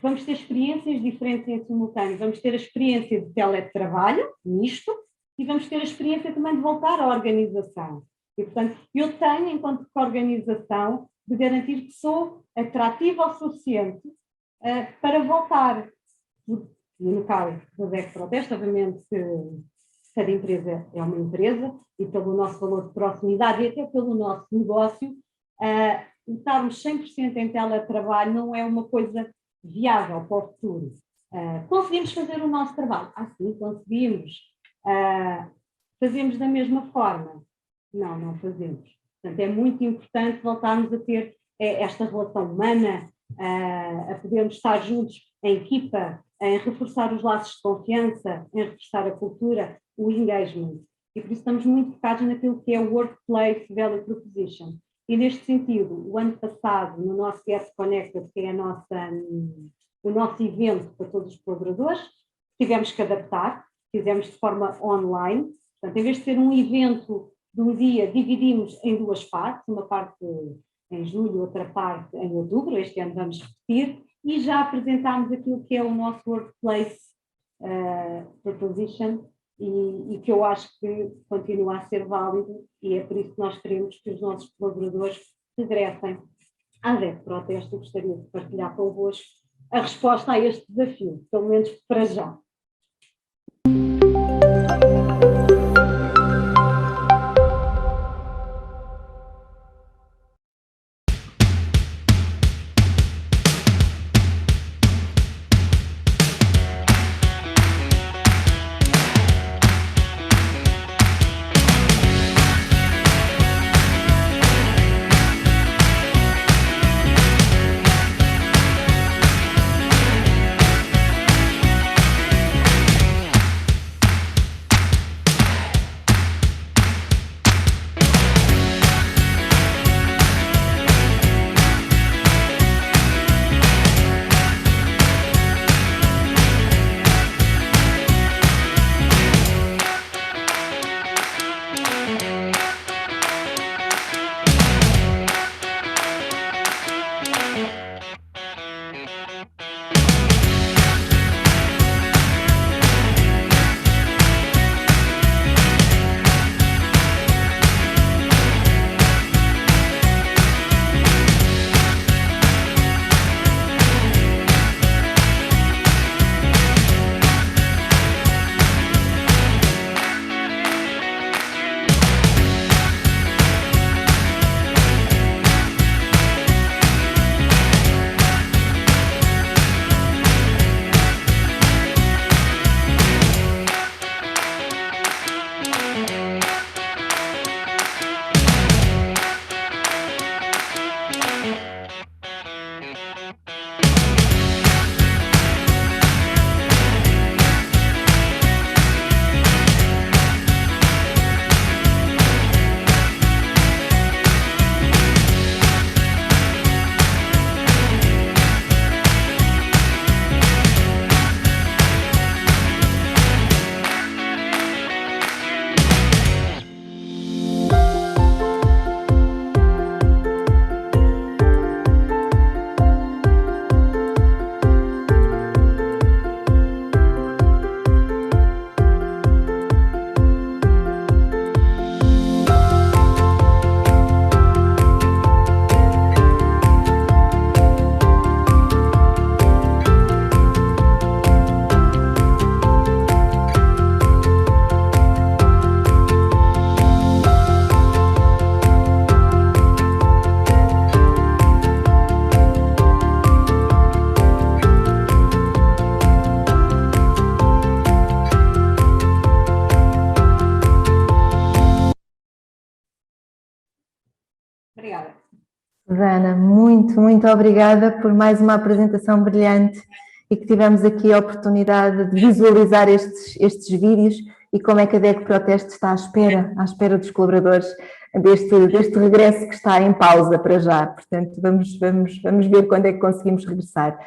Vamos ter experiências diferentes em simultâneo. Vamos ter a experiência de teletrabalho, nisto, e vamos ter a experiência também de voltar à organização. E, portanto, eu tenho, enquanto organização, de garantir que sou atrativa o suficiente para voltar. E no caso da DEC Proteste, obviamente que cada empresa é uma empresa e pelo nosso valor de proximidade e até pelo nosso negócio, estarmos 100% em teletrabalho não é uma coisa viável para o futuro. Conseguimos fazer o nosso trabalho? Sim, conseguimos. Fazemos da mesma forma? Não fazemos. Portanto, é muito importante voltarmos a ter esta relação humana, a podermos estar juntos em equipa, em reforçar os laços de confiança, em reforçar a cultura, o engagement. E por isso estamos muito focados naquilo que é o Workplace Value Proposition. E neste sentido, o ano passado, no nosso Get Connected, que é o nosso evento para todos os colaboradores, tivemos que adaptar, fizemos de forma online. Portanto, em vez de ser um evento de um dia, dividimos em 2 partes, uma parte em julho, outra parte em outubro, este ano vamos repetir, e já apresentámos aquilo que é o nosso Workplace Proposition e que eu acho que continua a ser válido e é por isso que nós queremos que os nossos colaboradores regressem à DEC Proteste. Eu gostaria de partilhar convosco a resposta a este desafio, pelo menos para já. Obrigada. Susana, muito obrigada por mais uma apresentação brilhante e que tivemos aqui a oportunidade de visualizar estes vídeos e como é que a DECO Proteste está à espera dos colaboradores deste regresso que está em pausa para já. Portanto, vamos ver quando é que conseguimos regressar.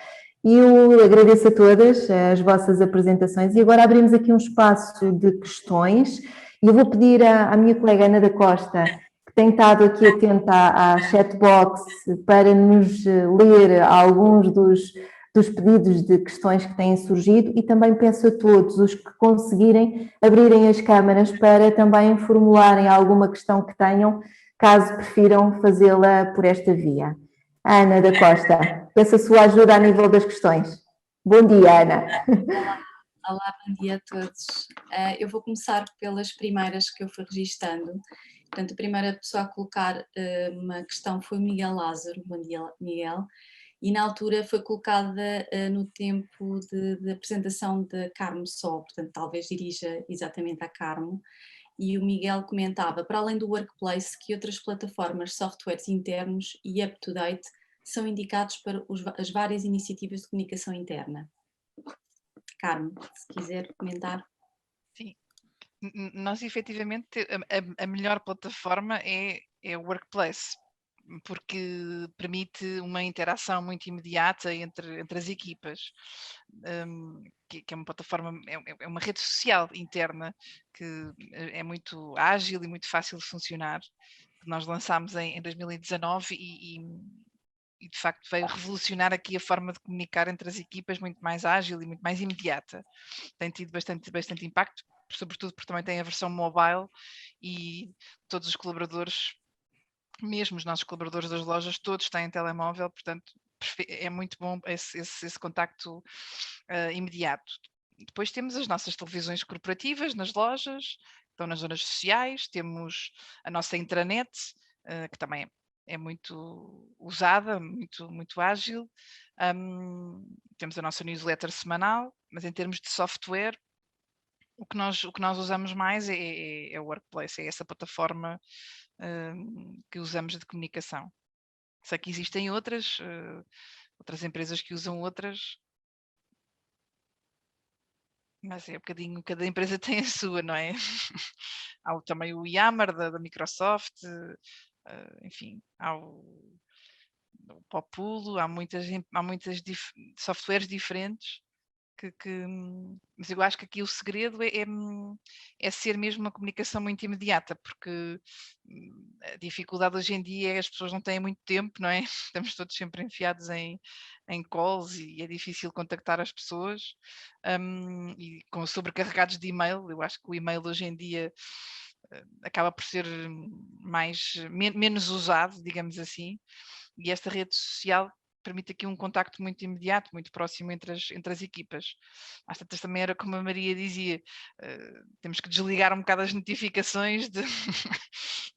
E eu agradeço a todas as vossas apresentações e agora abrimos aqui um espaço de questões e eu vou pedir à minha colega Ana da Costa, que tem estado aqui atenta à chatbox, para nos ler alguns dos pedidos de questões que têm surgido e também peço a todos os que conseguirem abrirem as câmaras para também formularem alguma questão que tenham, caso prefiram fazê-la por esta via. Ana da Costa, peço a sua ajuda a nível das questões. Bom dia, Ana. Olá, bom dia a todos. Eu vou começar pelas primeiras que eu fui registando. Portanto, a primeira pessoa a colocar uma questão foi o Miguel Lázaro. Bom dia, Miguel. E na altura foi colocada no tempo de apresentação da Carmo só, portanto talvez dirija exatamente à Carmo. E o Miguel comentava, para além do Workplace, que outras plataformas, softwares internos e up-to-date são indicados para as várias iniciativas de comunicação interna. Carmo, se quiser comentar. Sim, nós efetivamente a melhor plataforma é o Workplace, porque permite uma interação muito imediata entre as equipas, que é uma plataforma, é uma rede social interna que é muito ágil e muito fácil de funcionar, que nós lançámos em 2019 e de facto veio revolucionar aqui a forma de comunicar entre as equipas, muito mais ágil e muito mais imediata. Tem tido bastante impacto, sobretudo porque também tem a versão mobile e todos os colaboradores, mesmo os nossos colaboradores das lojas, todos têm telemóvel, portanto é muito bom esse contacto imediato. Depois temos as nossas televisões corporativas nas lojas, estão nas zonas sociais, temos a nossa intranet, que também é muito usada, muito ágil, temos a nossa newsletter semanal, mas em termos de software, o que nós usamos mais é o Workplace, é essa plataforma que usamos de comunicação. Sei que existem outras empresas que usam outras, mas é um bocadinho, cada empresa tem a sua, não é? Há também o Yammer da Microsoft, enfim, há o Populo, há muitas softwares diferentes mas eu acho que aqui o segredo é ser mesmo uma comunicação muito imediata, porque a dificuldade hoje em dia é que as pessoas não têm muito tempo, não é? Estamos todos sempre enfiados em calls e é difícil contactar as pessoas, e sobrecarregados de e-mail. Eu acho que o e-mail hoje em dia acaba por ser menos usado, digamos assim, e esta rede social permite aqui um contacto muito imediato, muito próximo entre as equipas. Às tantas também era como a Maria dizia, temos que desligar um bocado as notificações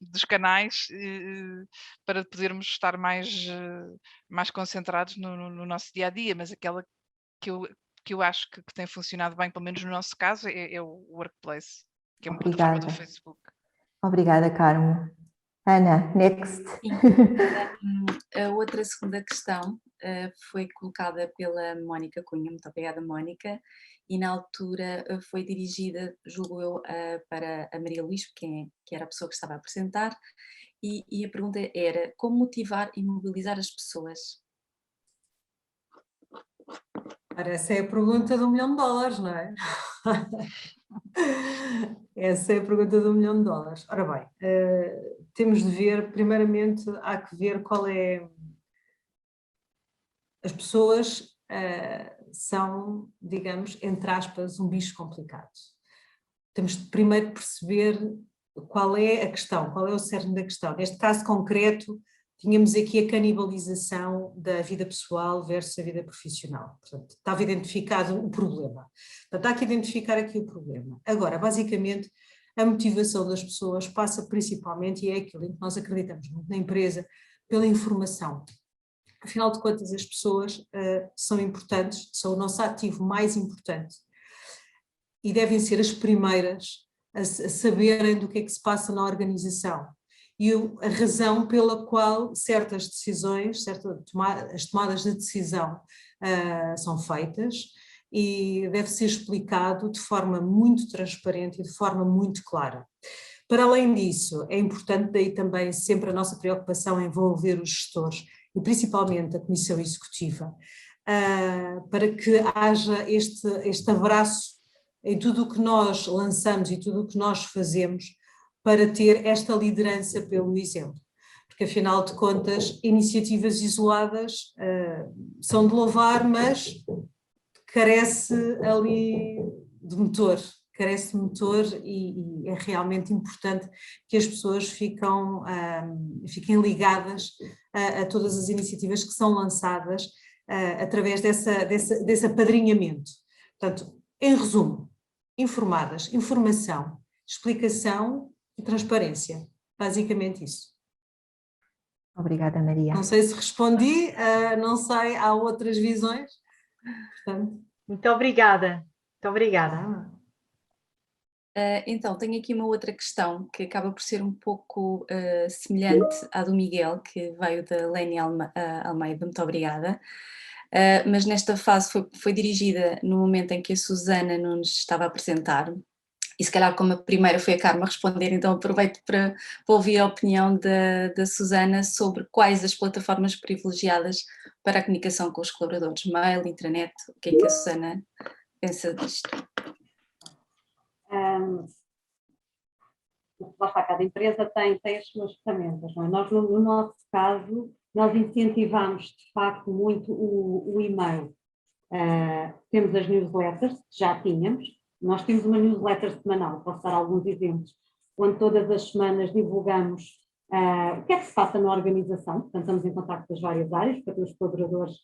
dos canais para podermos estar mais concentrados no nosso dia-a-dia, mas aquela que eu acho que tem funcionado bem, pelo menos no nosso caso, é o Workplace, que é uma plataforma do Facebook. Obrigada, Carmo. Ana, next. A outra segunda questão foi colocada pela Mónica Cunha, muito obrigada, Mónica, e na altura foi dirigida, julgo eu, para a Maria Luís, que era a pessoa que estava a apresentar, e a pergunta era: como motivar e mobilizar as pessoas? Ora, essa é a pergunta de $1 milhão, não é? Essa é a pergunta de $1 milhão. Ora bem, temos de ver, primeiramente, há que ver qual é... As pessoas são, digamos, entre aspas, um bicho complicado. Temos de primeiro perceber qual é a questão, qual é o cerne da questão. Neste caso concreto, tínhamos aqui a canibalização da vida pessoal versus a vida profissional. Portanto, estava identificado o problema. Portanto, há que identificar aqui o problema. Agora, basicamente, a motivação das pessoas passa principalmente, e é aquilo em que nós acreditamos muito na empresa, pela informação. Afinal de contas, as pessoas são importantes, são o nosso ativo mais importante e devem ser as primeiras a saberem do que é que se passa na organização. e a razão pela qual certas decisões, as tomadas de decisão são feitas, e deve ser explicado de forma muito transparente e de forma muito clara. Para além disso, é importante daí também sempre a nossa preocupação em envolver os gestores e principalmente a Comissão Executiva, para que haja este abraço em tudo o que nós lançamos e tudo o que nós fazemos para ter esta liderança pelo exemplo. Porque afinal de contas, iniciativas isoladas são de louvar, mas carece ali de motor. Carece de motor e é realmente importante que as pessoas fiquem ligadas a todas as iniciativas que são lançadas através desse apadrinhamento. Portanto, em resumo, informadas, informação, explicação e transparência. Basicamente isso. Obrigada, Maria. Não sei se respondi, não sei, há outras visões. Portanto... Muito obrigada. Muito obrigada. Então, tenho aqui uma outra questão que acaba por ser um pouco semelhante à do Miguel, que veio da Leni Almeida, muito obrigada. Mas nesta fase foi dirigida no momento em que a Susana nos estava a apresentar, e se calhar como a primeira foi a Carma a responder, então aproveito para ouvir a opinião da Susana sobre quais as plataformas privilegiadas para a comunicação com os colaboradores, mail, intranet, o que é que a Susana pensa disto? Lá está, cada empresa tem as suas ferramentas, não é? Nós, no nosso caso, nós incentivamos de facto muito o e-mail. Temos as newsletters, já tínhamos, nós temos uma newsletter semanal, posso dar alguns exemplos, onde todas as semanas divulgamos o que é que se passa na organização, portanto estamos em contato com as várias áreas, para ter os colaboradores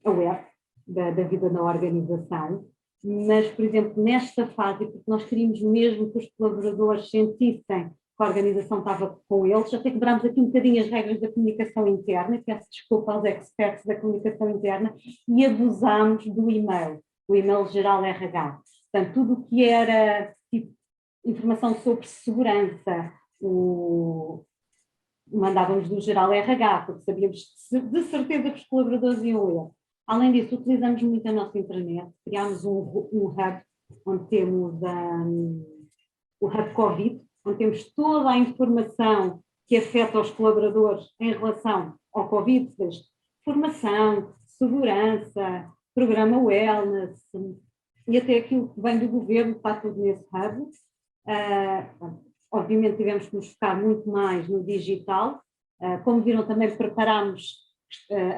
aware da vida na organização. Mas, por exemplo, nesta fase, porque nós queríamos mesmo que os colaboradores sentissem que a organização estava com eles, até quebrámos aqui um bocadinho as regras da comunicação interna, peço desculpa aos experts da comunicação interna, e abusámos do e-mail, o e-mail geral RH. Portanto, tudo o que era tipo, informação sobre segurança, mandávamos do geral RH, porque sabíamos de certeza que os colaboradores iam ler. Além disso, utilizamos muito a nossa intranet, criámos um hub, onde temos o Hub Covid, onde temos toda a informação que afeta os colaboradores em relação ao Covid, desde formação, segurança, programa wellness, e até aquilo que vem do governo, está tudo nesse hub. Obviamente tivemos que nos focar muito mais no digital, como viram também preparámos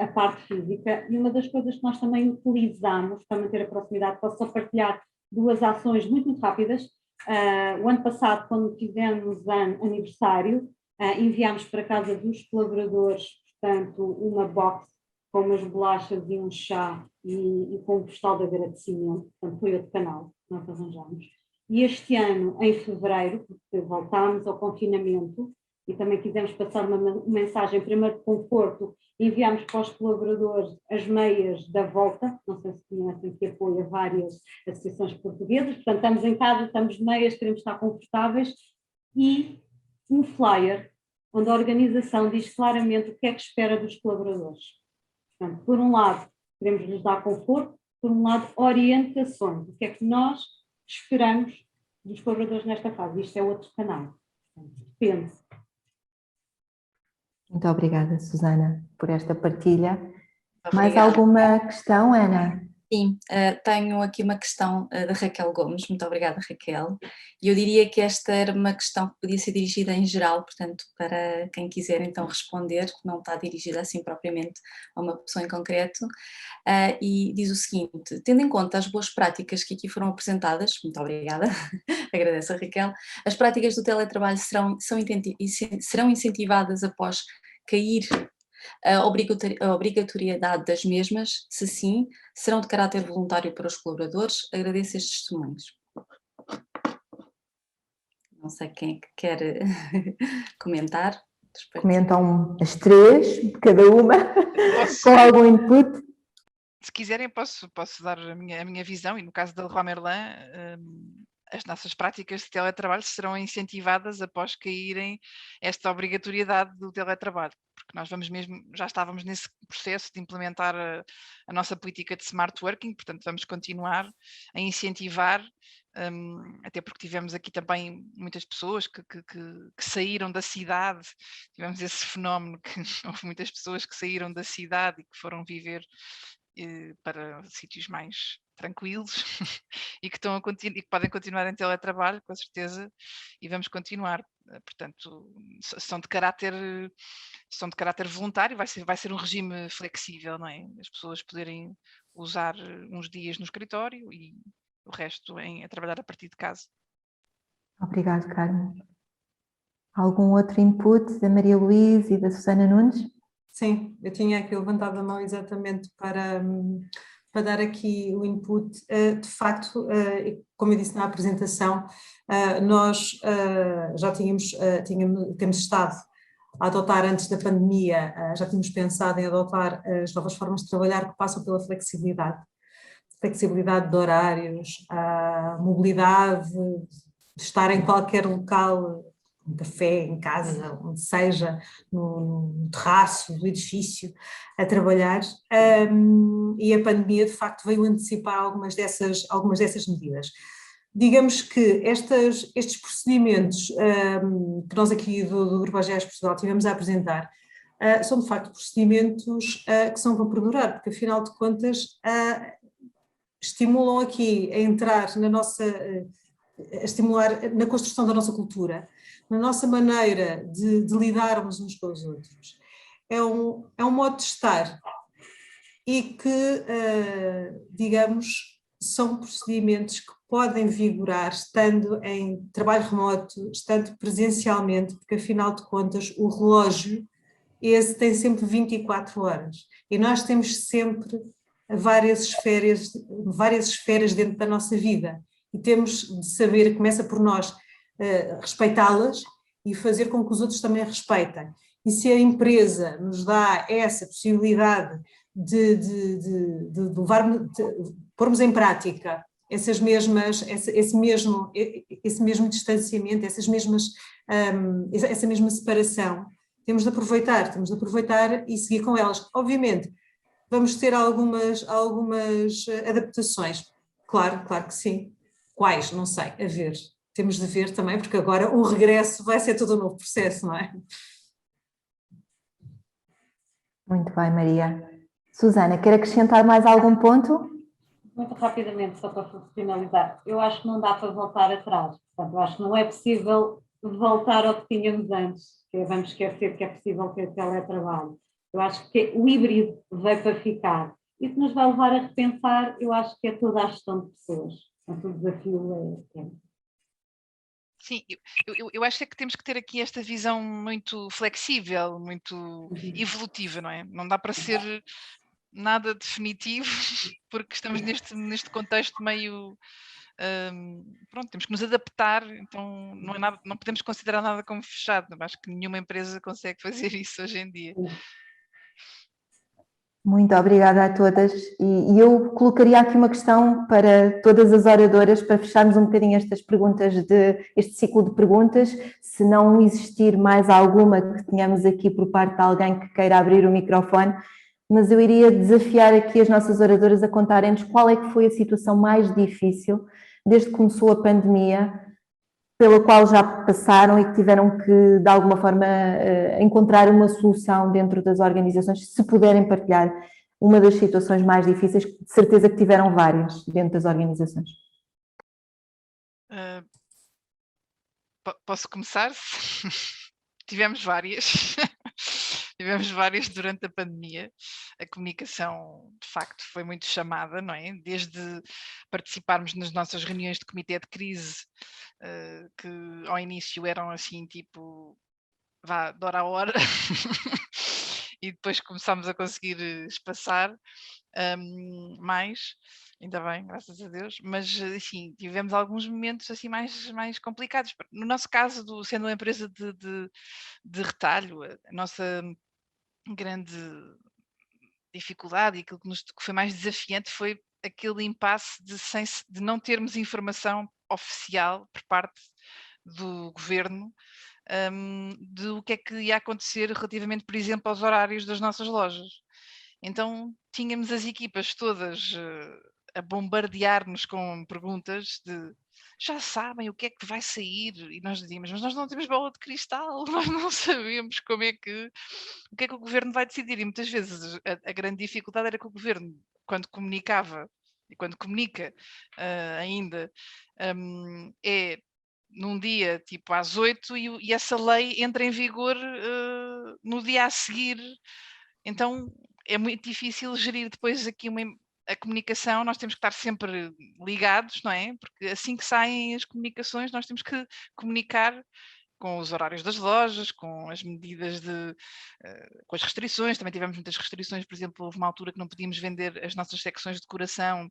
a parte física, e uma das coisas que nós também utilizamos para manter a proximidade, posso só partilhar duas ações muito rápidas. O ano passado, quando fizemos aniversário, enviámos para casa dos colaboradores, portanto, uma box com umas bolachas e um chá e com um postal de agradecimento, portanto foi outro canal que nós arranjamos. E este ano, em fevereiro, porque voltámos ao confinamento e também quisemos passar uma mensagem primeiro de conforto, enviámos para os colaboradores as meias da Volta, não sei se conhecem, que apoia várias associações portuguesas, portanto estamos em casa, estamos de meias, queremos estar confortáveis, e um flyer onde a organização diz claramente o que é que espera dos colaboradores. Portanto, por um lado, queremos lhes dar conforto, por um lado, orientações, o que é que nós esperamos dos colaboradores nesta fase. Isto é outro canal. Depende. Muito obrigada, Susana, por esta partilha. Obrigada. Mais alguma questão, Ana? Sim, tenho aqui uma questão da Raquel Gomes, muito obrigada, Raquel. E eu diria que esta era uma questão que podia ser dirigida em geral, portanto, para quem quiser então responder, não está dirigida assim propriamente a uma pessoa em concreto, e diz o seguinte: tendo em conta as boas práticas que aqui foram apresentadas, muito obrigada, agradeço a Raquel, as práticas do teletrabalho serão incentivadas após cair a obrigatoriedade das mesmas? Se sim, serão de caráter voluntário para os colaboradores? Agradeço estes testemunhos. Não sei quem é que quer comentar. Comentam as três, cada uma, com algum input. Se quiserem, posso dar a minha visão, e no caso da Leroy Merlin, as nossas práticas de teletrabalho serão incentivadas após caírem esta obrigatoriedade do teletrabalho, porque nós já estávamos nesse processo de implementar a nossa política de smart working, portanto vamos continuar a incentivar, até porque tivemos aqui também muitas pessoas que saíram da cidade, tivemos esse fenómeno que houve muitas pessoas que saíram da cidade e que foram viver para sítios mais tranquilos e que podem continuar em teletrabalho, com certeza, e vamos continuar. Portanto, são de caráter voluntário, vai ser um regime flexível, não é? As pessoas poderem usar uns dias no escritório e o resto a trabalhar a partir de casa. Obrigado, Carmen. Algum outro input da Maria Luísa e da Susana Nunes? Sim, eu tinha aqui levantado a mão exatamente para dar aqui o input. De facto, como eu disse na apresentação, nós já temos estado a adotar antes da pandemia, já tínhamos pensado em adotar as novas formas de trabalhar que passam pela flexibilidade de horários, a mobilidade, de estar em qualquer local, um café, em casa, onde seja, no terraço do edifício, a trabalhar, e a pandemia de facto veio antecipar algumas dessas medidas. Digamos que estes procedimentos que nós aqui do Grupo AGES Portugal tivemos a apresentar são de facto procedimentos que são para perdurar, porque afinal de contas estimulam aqui a entrar a estimular na construção da nossa cultura, na nossa maneira de lidarmos uns com os outros. É um modo de estar e que, digamos, são procedimentos que podem vigorar estando em trabalho remoto, estando presencialmente, porque afinal de contas o relógio esse tem sempre 24 horas e nós temos sempre várias esferas dentro da nossa vida e temos de saber, começa por nós, respeitá-las e fazer com que os outros também respeitem. E se a empresa nos dá essa possibilidade de pormos em prática esse mesmo distanciamento, essa mesma separação, temos de aproveitar e seguir com elas. Obviamente, vamos ter algumas adaptações. Claro que sim. Quais? Não sei, a ver. Temos de ver também, porque agora o regresso vai ser todo um novo processo, não é? Muito bem, Maria. Susana, quer acrescentar mais algum ponto? Muito rapidamente, só para finalizar. Eu acho que não dá para voltar atrás. Portanto, eu acho que não é possível voltar ao que tínhamos antes. Vamos esquecer que é possível ter teletrabalho. Eu acho que o híbrido veio para ficar. Isso nos vai levar a repensar, eu acho que é toda a gestão de pessoas. Portanto, o desafio é... Sim, eu acho que temos que ter aqui esta visão muito flexível, muito evolutiva, não é? Não dá para ser nada definitivo, porque estamos neste contexto meio... pronto, temos que nos adaptar, então não podemos considerar nada como fechado. Acho que nenhuma empresa consegue fazer isso hoje em dia. Muito obrigada a todas e eu colocaria aqui uma questão para todas as oradoras para fecharmos um bocadinho estas perguntas, este ciclo de perguntas, se não existir mais alguma que tenhamos aqui por parte de alguém que queira abrir o microfone, mas eu iria desafiar aqui as nossas oradoras a contarem-nos qual é que foi a situação mais difícil desde que começou a pandemia, pela qual já passaram e que tiveram que, de alguma forma, encontrar uma solução dentro das organizações, se puderem partilhar uma das situações mais difíceis, de certeza que tiveram várias dentro das organizações. Posso começar? Tivemos várias. Tivemos várias durante a pandemia. A comunicação, de facto, foi muito chamada, não é? Desde participarmos nas nossas reuniões de comitê de crise, que ao início eram assim, tipo, vá, de hora a hora, e depois começámos a conseguir espaçar mais, ainda bem, graças a Deus, mas assim, tivemos alguns momentos assim mais complicados. No nosso caso, sendo uma empresa de retalho, a nossa grande dificuldade e aquilo que foi mais desafiante foi aquele impasse de não termos informação oficial por parte do governo do que é que ia acontecer relativamente, por exemplo, aos horários das nossas lojas. Então tínhamos as equipas todas a bombardear-nos com perguntas de já sabem o que é que vai sair, e nós dizíamos, mas nós não temos bola de cristal, nós não sabemos o que é que o governo vai decidir, e muitas vezes a grande dificuldade era que o governo, quando comunicava, e quando comunica ainda, é num dia tipo às 8 e essa lei entra em vigor no dia a seguir, então é muito difícil gerir depois aqui a comunicação, nós temos que estar sempre ligados, não é? Porque assim que saem as comunicações, nós temos que comunicar com os horários das lojas, com as medidas com as restrições, também tivemos muitas restrições, por exemplo, houve uma altura que não podíamos vender as nossas secções de decoração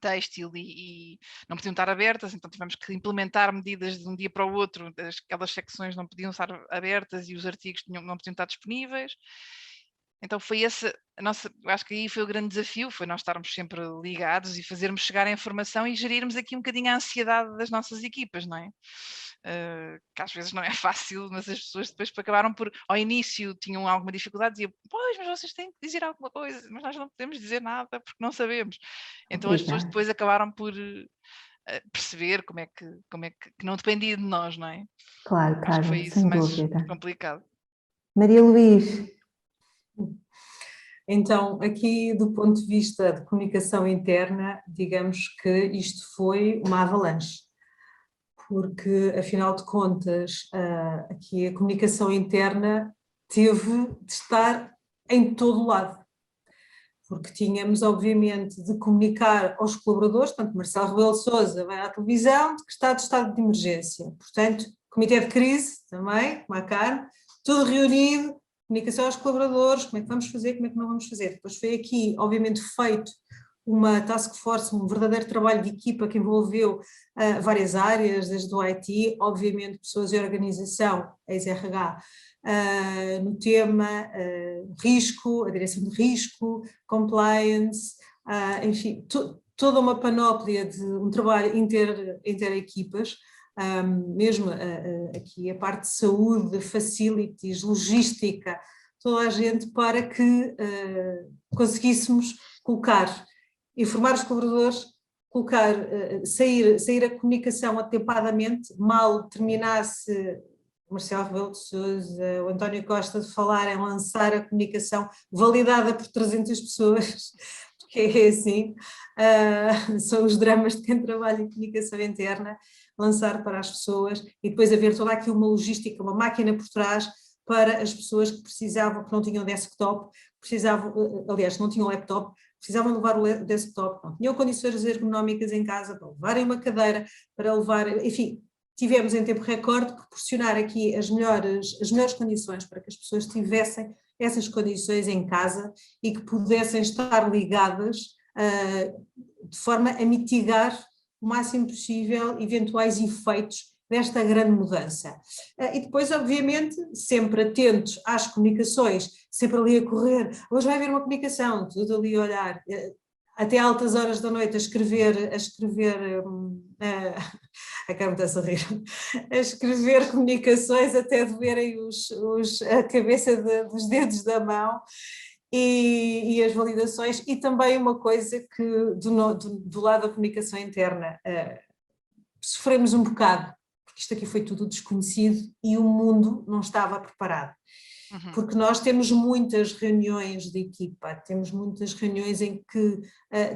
têxtil e não podiam estar abertas, então tivemos que implementar medidas de um dia para o outro, aquelas secções não podiam estar abertas e os artigos não podiam estar disponíveis. Então foi acho que aí foi o grande desafio, foi nós estarmos sempre ligados e fazermos chegar a informação e gerirmos aqui um bocadinho a ansiedade das nossas equipas, não é? Que às vezes não é fácil, mas as pessoas depois acabaram por, ao início tinham alguma dificuldade, diziam, pois, mas vocês têm que dizer alguma coisa, mas nós não podemos dizer nada porque não sabemos. Então as pessoas depois acabaram por perceber como é que não dependia de nós, não é? Claro, acho que foi isso sem mais dúvida. complicado. Maria Luís. Então, aqui do ponto de vista de comunicação interna, digamos que isto foi uma avalanche, porque afinal de contas, aqui a comunicação interna teve de estar em todo o lado, porque tínhamos obviamente de comunicar aos colaboradores, portanto Marcelo Rebelo de Sousa vai à televisão de que está de estado de emergência, portanto comitê de crise também, como a Carne, tudo reunido, comunicação aos colaboradores, como é que vamos fazer, como é que não vamos fazer. Depois foi aqui, obviamente, feito uma task force, um verdadeiro trabalho de equipa que envolveu várias áreas, desde o IT, obviamente pessoas e organização, ex-RH, no tema risco, a direção de risco, compliance, enfim, toda uma panóplia de um trabalho inter-equipas, mesmo aqui a parte de saúde, facilities, logística, toda a gente para que conseguíssemos informar os colaboradores, sair a comunicação atempadamente, mal terminasse Marcelo Rebelo de Sousa, o António Costa de falar em lançar a comunicação validada por 300 pessoas, porque é assim, são os dramas de quem trabalha em comunicação interna, lançar para as pessoas e depois haver toda aqui uma logística, uma máquina por trás para as pessoas que precisavam, que não tinham desktop, aliás, não tinham laptop, precisavam levar o desktop, não tinham condições ergonómicas em casa para levarem uma cadeira, para levar, enfim, tivemos em tempo recorde proporcionar aqui as melhores condições para que as pessoas tivessem essas condições em casa e que pudessem estar ligadas de forma a mitigar o máximo possível eventuais efeitos desta grande mudança. E depois, obviamente, sempre atentos às comunicações, sempre ali a correr, hoje vai haver uma comunicação, tudo ali a olhar, até altas horas da noite a escrever a Carmen está a rir, a escrever comunicações até doerem a cabeça dos dedos da mão, e as validações, e também uma coisa que do lado da comunicação interna sofremos um bocado, porque isto aqui foi tudo desconhecido e o mundo não estava preparado. Porque nós temos muitas reuniões de equipa, temos muitas reuniões em que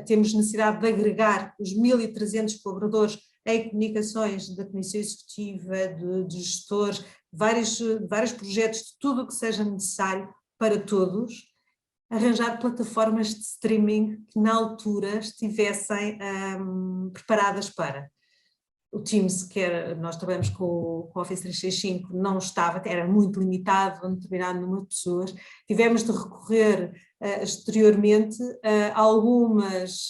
temos necessidade de agregar os 1.300 colaboradores em comunicações da Comissão Executiva, de gestores, vários projetos, de tudo o que seja necessário para todos, arranjar plataformas de streaming que na altura estivessem preparadas para. O Teams, nós trabalhamos com o Office 365, não estava, era muito limitado a um determinado número de pessoas. Tivemos de recorrer exteriormente a algumas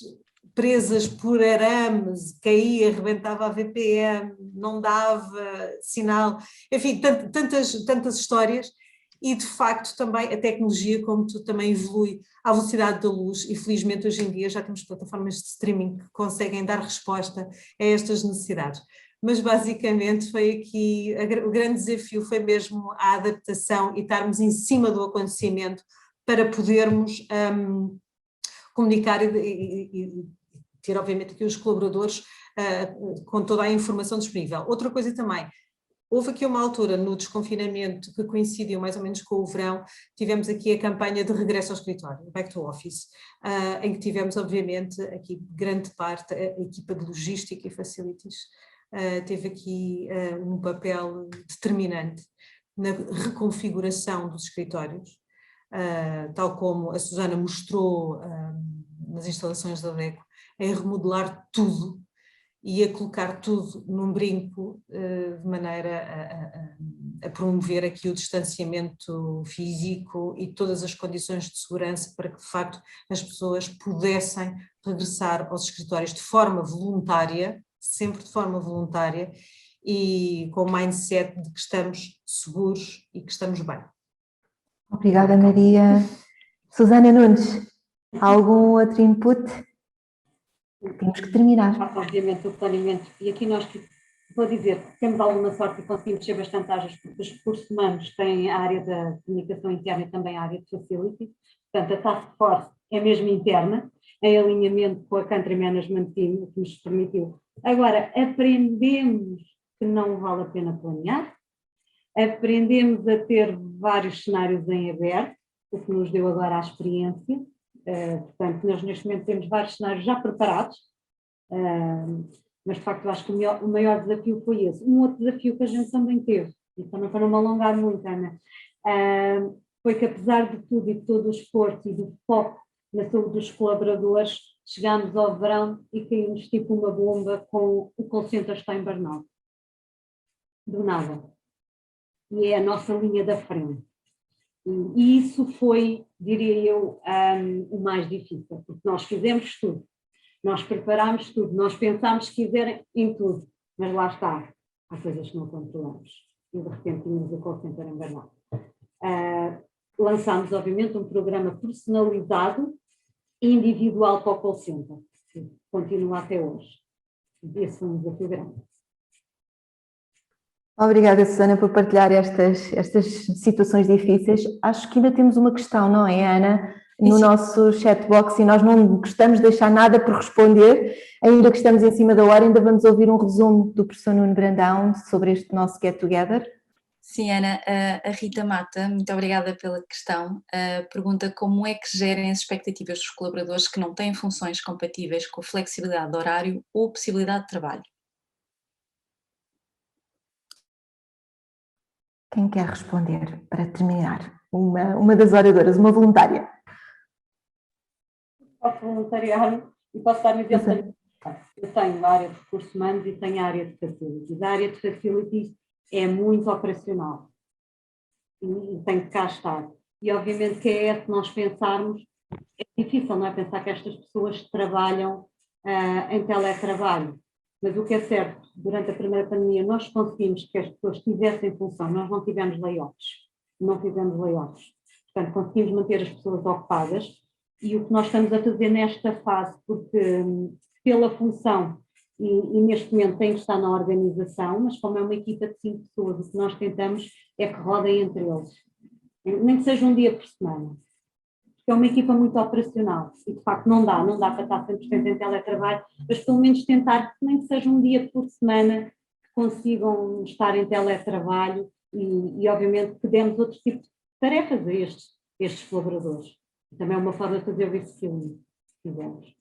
presas por arames, caía, arrebentava a VPN, não dava sinal, enfim, tantas histórias. e de facto também a tecnologia, como tu, também evolui à velocidade da luz e felizmente hoje em dia já temos plataformas de streaming que conseguem dar resposta a estas necessidades. Mas basicamente foi aqui, o grande desafio foi mesmo a adaptação e estarmos em cima do acontecimento para podermos comunicar e ter obviamente aqui os colaboradores com toda a informação disponível. Outra coisa também, houve aqui uma altura no desconfinamento que coincidiu mais ou menos com o verão, tivemos aqui a campanha de regresso ao escritório, Back to Office, em que tivemos obviamente aqui grande parte a equipa de logística e facilities teve aqui um papel determinante na reconfiguração dos escritórios, tal como a Susana mostrou nas instalações da DECO, em remodelar tudo e a colocar tudo num brinco de maneira a promover aqui o distanciamento físico e todas as condições de segurança para que de facto as pessoas pudessem regressar aos escritórios de forma voluntária, sempre de forma voluntária e com o mindset de que estamos seguros e que estamos bem. Obrigada, Maria. Susana Nunes, algum outro input? Temos que terminar. Obviamente o planeamento, e aqui nós, vou dizer, temos alguma sorte e conseguimos ser bastante ágeis, porque os recursos humanos têm a área da comunicação interna e também a área de facility, portanto a task force é mesmo interna, em alinhamento com a Country Management Team, que nos permitiu. Agora, aprendemos que não vale a pena planear, aprendemos a ter vários cenários em aberto, o que nos deu agora a experiência. Portanto, nós neste momento temos vários cenários já preparados, mas de facto eu acho que o maior desafio foi esse. Um outro desafio que a gente também teve, e também para não me alongar muito, Ana, foi que apesar de tudo e de todo o esforço e do foco na saúde dos colaboradores, chegámos ao verão e caímos tipo uma bomba com o call center está em burnout. Do nada. E é a nossa linha da frente. E isso foi, diria eu, o mais difícil, porque nós fizemos tudo, nós preparámos tudo, nós pensámos que quiserem em tudo, mas lá está, há coisas que não controlamos. E de repente tínhamos o call center em burnout. Lançámos, obviamente, um programa personalizado e individual para o call center, que continua até hoje. Esse foi um desafio grande. Obrigada, Susana, por partilhar estas situações difíceis. Acho que ainda temos uma questão, não é, Ana? No nosso chatbox, e nós não gostamos de deixar nada por responder, ainda que estamos em cima da hora, ainda vamos ouvir um resumo do professor Nuno Brandão sobre este nosso Get Together. Sim, Ana, a Rita Mata, muito obrigada pela questão, pergunta como é que gerem as expectativas dos colaboradores que não têm funções compatíveis com flexibilidade de horário ou possibilidade de trabalho. Quem quer responder para terminar? Uma das oradoras, uma voluntária. Posso voluntariar e posso dar um exemplo. Eu tenho a área de recursos humanos e tenho a área de facilities. A área de facilities é muito operacional e tem que cá estar. E obviamente que é se nós pensarmos, é difícil, não é? Pensar que estas pessoas trabalham em teletrabalho. Mas o que é certo, durante a primeira pandemia nós conseguimos que as pessoas tivessem função, nós não tivemos layoffs, não fizemos layoffs. Portanto, conseguimos manter as pessoas ocupadas e o que nós estamos a fazer nesta fase, porque pela função e neste momento tem que estar na organização, mas como é uma equipa de 5 pessoas, o que nós tentamos é que rodem entre eles, nem que seja um dia por semana. É uma equipa muito operacional e de facto não dá para estar 100% em teletrabalho, mas pelo menos tentar que nem que seja um dia por semana que consigam estar em teletrabalho e obviamente que demos outro tipo de tarefas a estes colaboradores. Também é uma forma de fazer o reskilling que fizemos.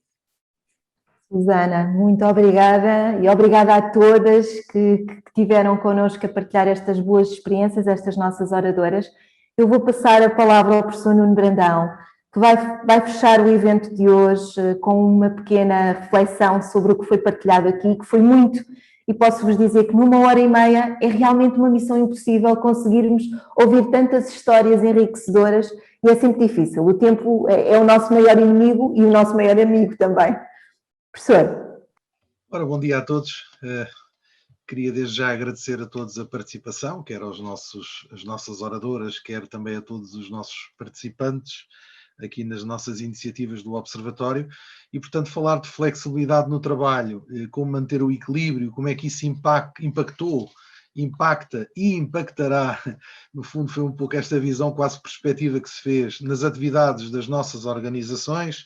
Susana, muito obrigada e obrigada a todas que tiveram connosco a partilhar estas boas experiências, estas nossas oradoras. Eu vou passar a palavra ao professor Nuno Brandão, que vai fechar o evento de hoje com uma pequena reflexão sobre o que foi partilhado aqui, que foi muito, e posso-vos dizer que numa hora e meia é realmente uma missão impossível conseguirmos ouvir tantas histórias enriquecedoras e é sempre difícil. O tempo é o nosso maior inimigo e o nosso maior amigo também. Professor. Ora, bom dia a todos. Queria desde já agradecer a todos a participação, quer as nossas oradoras, quer também a todos os nossos participantes aqui nas nossas iniciativas do Observatório, e portanto falar de flexibilidade no trabalho, como manter o equilíbrio, como é que isso impactou, impacta e impactará, no fundo foi um pouco esta visão quase perspectiva que se fez nas atividades das nossas organizações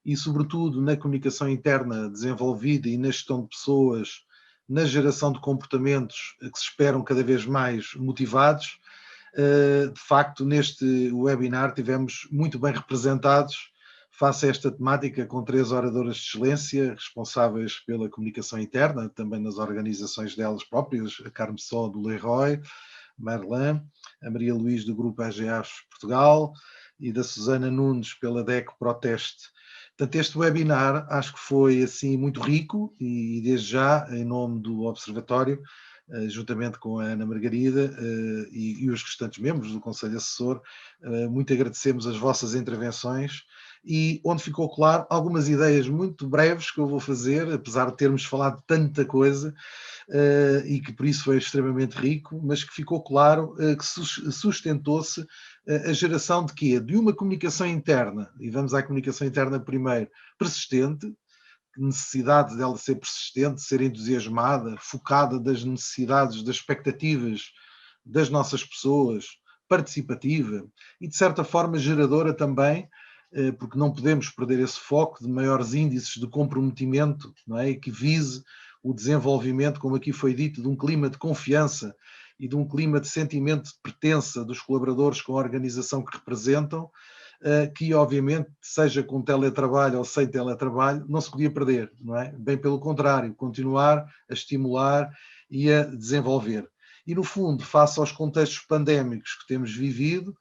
e sobretudo na comunicação interna desenvolvida e na gestão de pessoas, na geração de comportamentos que se esperam cada vez mais motivados. De facto, neste webinar tivemos muito bem representados face a esta temática com 3 oradoras de excelência, responsáveis pela comunicação interna, também nas organizações delas próprias, a Carme Só do Leroy, Merlin, a Maria Luís do Grupo AGAs Portugal e da Susana Nunes pela DECO Proteste. Portanto, este webinar acho que foi assim muito rico e desde já, em nome do Observatório, juntamente com a Ana Margarida e os restantes membros do Conselho Assessor, muito agradecemos as vossas intervenções e onde ficou claro algumas ideias muito breves que eu vou fazer, apesar de termos falado de tanta coisa e que por isso foi extremamente rico, mas que ficou claro que sustentou-se a geração de quê? De uma comunicação interna, e vamos à comunicação interna primeiro, persistente, necessidade dela ser persistente, ser entusiasmada, focada das necessidades, das expectativas das nossas pessoas, participativa e, de certa forma, geradora também, porque não podemos perder esse foco de maiores índices de comprometimento, não é? E que vise o desenvolvimento, como aqui foi dito, de um clima de confiança e de um clima de sentimento de pertença dos colaboradores com a organização que representam, que obviamente, seja com teletrabalho ou sem teletrabalho, não se podia perder, não é? Bem pelo contrário, continuar a estimular e a desenvolver. E no fundo, face aos contextos pandémicos que temos vivido,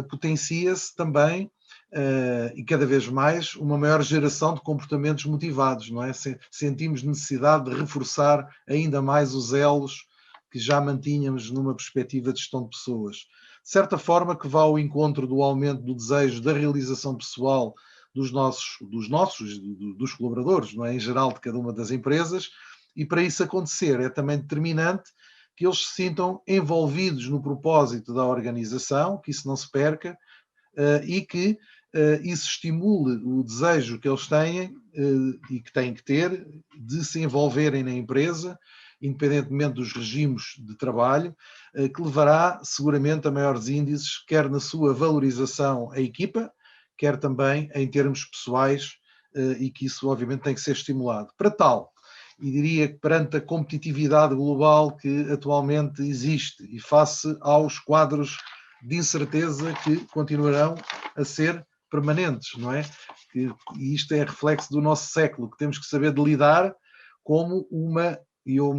potencia-se também, e cada vez mais, uma maior geração de comportamentos motivados, não é? Sentimos necessidade de reforçar ainda mais os elos que já mantínhamos numa perspectiva de gestão de pessoas. De certa forma que vá ao encontro do aumento do desejo da realização pessoal dos colaboradores, não é? Em geral de cada uma das empresas, e para isso acontecer é também determinante que eles se sintam envolvidos no propósito da organização, que isso não se perca, e que isso estimule o desejo que eles têm e que têm que ter de se envolverem na empresa, independentemente dos regimes de trabalho, que levará seguramente a maiores índices, quer na sua valorização à equipa, quer também em termos pessoais, e que isso obviamente tem que ser estimulado. Para tal, e diria que perante a competitividade global que atualmente existe e face aos quadros de incerteza que continuarão a ser permanentes, não é? E isto é reflexo do nosso século, que temos que saber de lidar como uma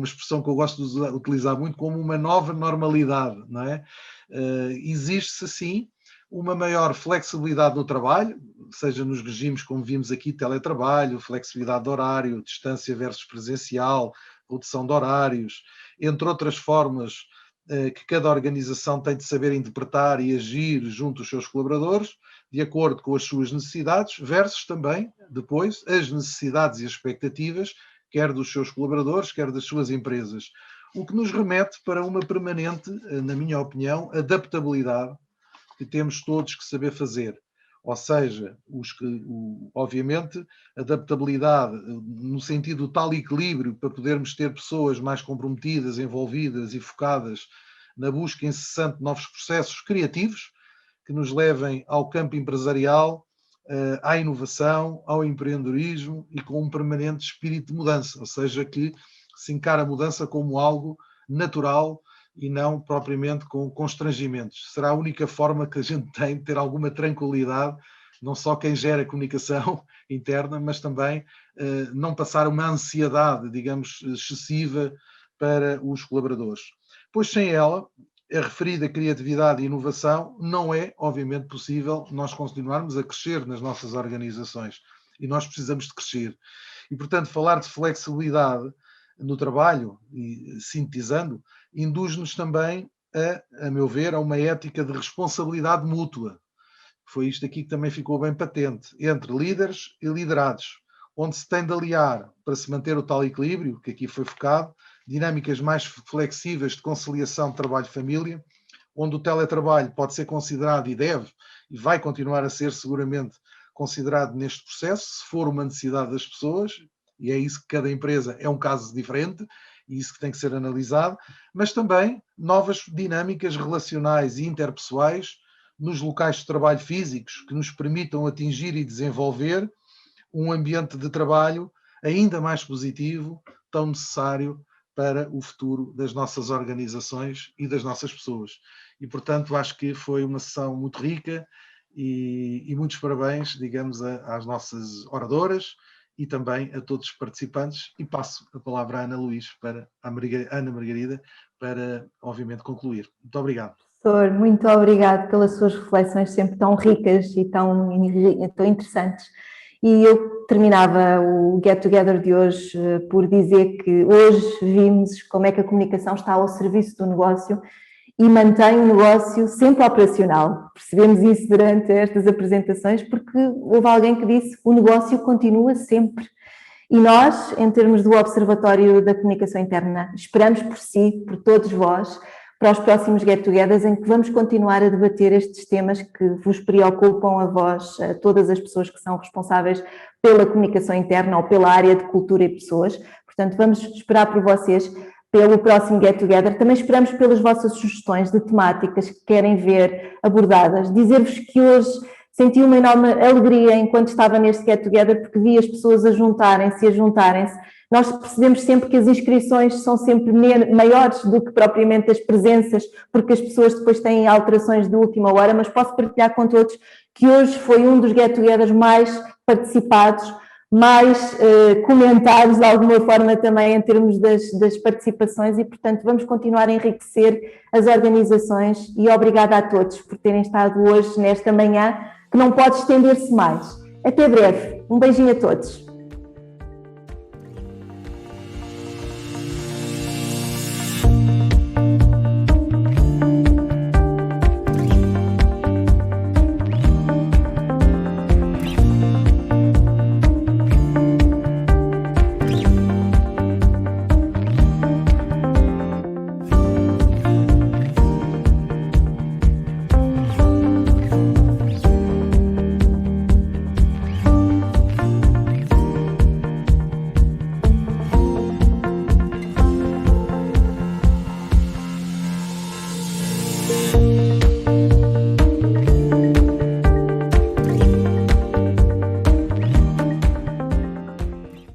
expressão que eu gosto de utilizar muito, como uma nova normalidade, não é? Existe-se, sim, uma maior flexibilidade no trabalho, seja nos regimes, como vimos aqui, teletrabalho, flexibilidade de horário, distância versus presencial, redução de horários, entre outras formas que cada organização tem de saber interpretar e agir junto aos seus colaboradores, de acordo com as suas necessidades, versus também, depois, as necessidades e as expectativas quer dos seus colaboradores, quer das suas empresas. O que nos remete para uma permanente, na minha opinião, adaptabilidade que temos todos que saber fazer. Ou seja, obviamente, adaptabilidade no sentido do tal equilíbrio para podermos ter pessoas mais comprometidas, envolvidas e focadas na busca incessante de novos processos criativos que nos levem ao campo empresarial, à inovação, ao empreendedorismo e com um permanente espírito de mudança, ou seja, que se encara a mudança como algo natural e não propriamente com constrangimentos. Será a única forma que a gente tem de ter alguma tranquilidade, não só quem gera a comunicação interna, mas também não passar uma ansiedade, digamos, excessiva para os colaboradores. Pois sem ela, a referida criatividade e inovação, não é, obviamente, possível nós continuarmos a crescer nas nossas organizações. E nós precisamos de crescer. E, portanto, falar de flexibilidade no trabalho, e sintetizando, induz-nos também, a meu ver, a uma ética de responsabilidade mútua. Foi isto aqui que também ficou bem patente, entre líderes e liderados, onde se tem de aliar, para se manter o tal equilíbrio, que aqui foi focado, dinâmicas mais flexíveis de conciliação de trabalho-família, onde o teletrabalho pode ser considerado e deve, e vai continuar a ser seguramente considerado neste processo, se for uma necessidade das pessoas, e é isso que cada empresa é um caso diferente, e isso que tem que ser analisado, mas também novas dinâmicas relacionais e interpessoais nos locais de trabalho físicos que nos permitam atingir e desenvolver um ambiente de trabalho ainda mais positivo, tão necessário para o futuro das nossas organizações e das nossas pessoas. E, portanto, acho que foi uma sessão muito rica e muitos parabéns, digamos, às nossas oradoras e também a todos os participantes. E passo a palavra à Ana Luís, Ana Margarida, para, obviamente, concluir. Muito obrigado. Professor, muito obrigado pelas suas reflexões sempre tão ricas e tão interessantes. E eu terminava o Get Together de hoje por dizer que hoje vimos como é que a comunicação está ao serviço do negócio e mantém o negócio sempre operacional. Percebemos isso durante estas apresentações porque houve alguém que disse que o negócio continua sempre. E nós, em termos do Observatório da Comunicação Interna, esperamos por si, por todos vós, para os próximos get-togethers em que vamos continuar a debater estes temas que vos preocupam a vós, a todas as pessoas que são responsáveis pela comunicação interna ou pela área de cultura e pessoas. Portanto, vamos esperar por vocês pelo próximo get-together. Também esperamos pelas vossas sugestões de temáticas que querem ver abordadas. Dizer-vos que hoje senti uma enorme alegria enquanto estava neste get-together porque vi as pessoas a juntarem-se. Nós percebemos sempre que as inscrições são sempre maiores do que propriamente as presenças, porque as pessoas depois têm alterações de última hora, mas posso partilhar com todos que hoje foi um dos get-togethers mais participados, mais comentados de alguma forma também em termos das participações e, portanto, vamos continuar a enriquecer as organizações e obrigada a todos por terem estado hoje nesta manhã, que não pode estender-se mais. Até breve. Um beijinho a todos.